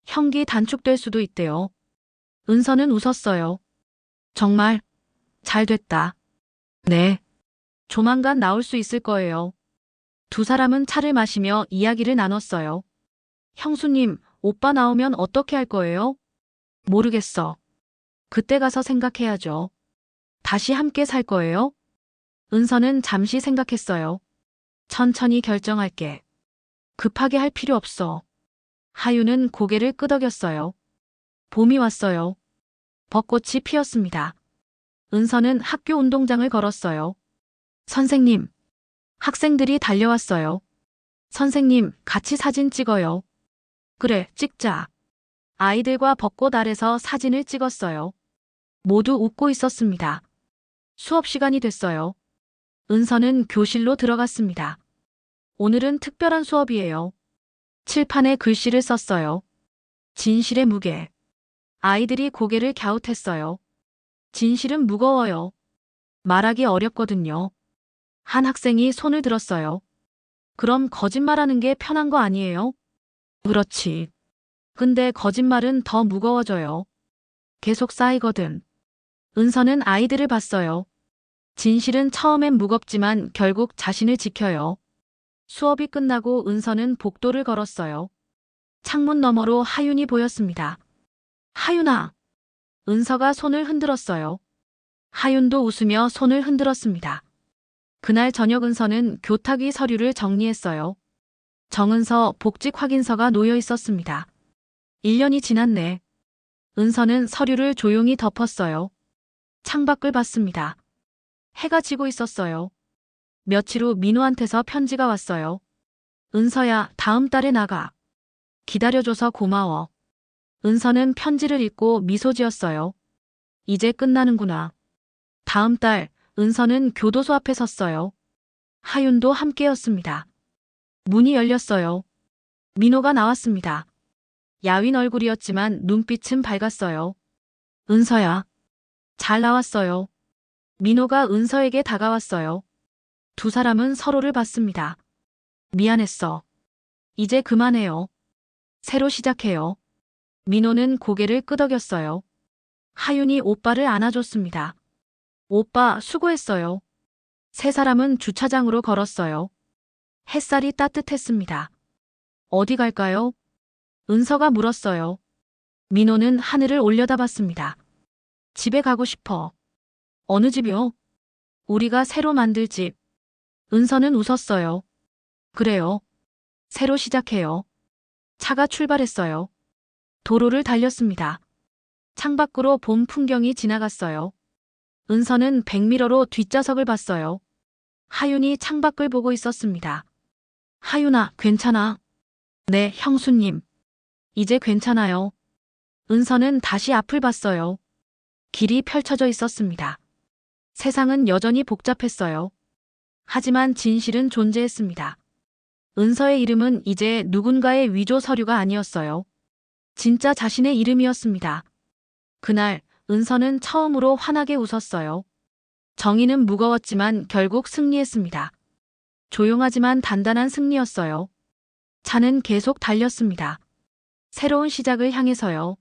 형기 단축될 수도 있대요. 은서는 웃었어요. 정말 잘 됐다. 네. 조만간 나올 수 있을 거예요. 두 사람은 차를 마시며 이야기를 나눴어요. 형수님, 오빠 나오면 어떻게 할 거예요? 모르겠어. 그때 가서 생각해야죠. 다시 함께 살 거예요? 은서는 잠시 생각했어요. 천천히 결정할게. 급하게 할 필요 없어. 하윤은 고개를 끄덕였어요. 봄이 왔어요. 벚꽃이 피었습니다. 은서는 학교 운동장을 걸었어요. 선생님. 학생들이 달려왔어요. 선생님, 같이 사진 찍어요. 그래, 찍자. 아이들과 벚꽃 아래서 사진을 찍었어요. 모두 웃고 있었습니다. 수업 시간이 됐어요. 은서는 교실로 들어갔습니다. 오늘은 특별한 수업이에요. 칠판에 글씨를 썼어요. 진실의 무게. 아이들이 고개를 갸웃했어요. 진실은 무거워요. 말하기 어렵거든요. 한 학생이 손을 들었어요. 그럼 거짓말하는 게 편한 거 아니에요? 그렇지. 근데 거짓말은 더 무거워져요. 계속 쌓이거든. 은서는 아이들을 봤어요. 진실은 처음엔 무겁지만 결국 자신을 지켜요. 수업이 끝나고 은서는 복도를 걸었어요. 창문 너머로 하윤이 보였습니다. 하윤아. 은서가 손을 흔들었어요. 하윤도 웃으며 손을 흔들었습니다. 그날 저녁 은서는 교탁위 서류를 정리했어요. 정은서 복직 확인서가 놓여 있었습니다. 1년이 지났네. 은서는 서류를 조용히 덮었어요. 창밖을 봤습니다. 해가 지고 있었어요. 며칠 후 민호한테서 편지가 왔어요. 은서야, 다음 달에 나가. 기다려줘서 고마워. 은서는 편지를 읽고 미소 지었어요. 이제 끝나는구나. 다음 달 은서는 교도소 앞에 섰어요. 하윤도 함께였습니다. 문이 열렸어요. 민호가 나왔습니다. 야윈 얼굴이었지만 눈빛은 밝았어요. 은서야. 잘 나왔어요. 민호가 은서에게 다가왔어요. 두 사람은 서로를 봤습니다. 미안했어. 이제 그만해요. 새로 시작해요. 민호는 고개를 끄덕였어요. 하윤이 오빠를 안아줬습니다. 오빠 수고했어요. 세 사람은 주차장으로 걸었어요. 햇살이 따뜻했습니다. 어디 갈까요? 은서가 물었어요. 민호는 하늘을 올려다봤습니다. 집에 가고 싶어. 어느 집이요? 우리가 새로 만들 집. 은서는 웃었어요. 그래요. 새로 시작해요. 차가 출발했어요. 도로를 달렸습니다. 창밖으로 봄 풍경이 지나갔어요. 은서는 백미러로 뒷좌석을 봤어요. 하윤이 창밖을 보고 있었습니다. 하윤아, 괜찮아? 네, 형수님. 이제 괜찮아요. 은서는 다시 앞을 봤어요. 길이 펼쳐져 있었습니다. 세상은 여전히 복잡했어요. 하지만 진실은 존재했습니다. 은서의 이름은 이제 누군가의 위조 서류가 아니었어요. 진짜 자신의 이름이었습니다. 그날 은서는 처음으로 환하게 웃었어요. 정의는 무거웠지만 결국 승리했습니다. 조용하지만 단단한 승리였어요. 차는 계속 달렸습니다. 새로운 시작을 향해서요.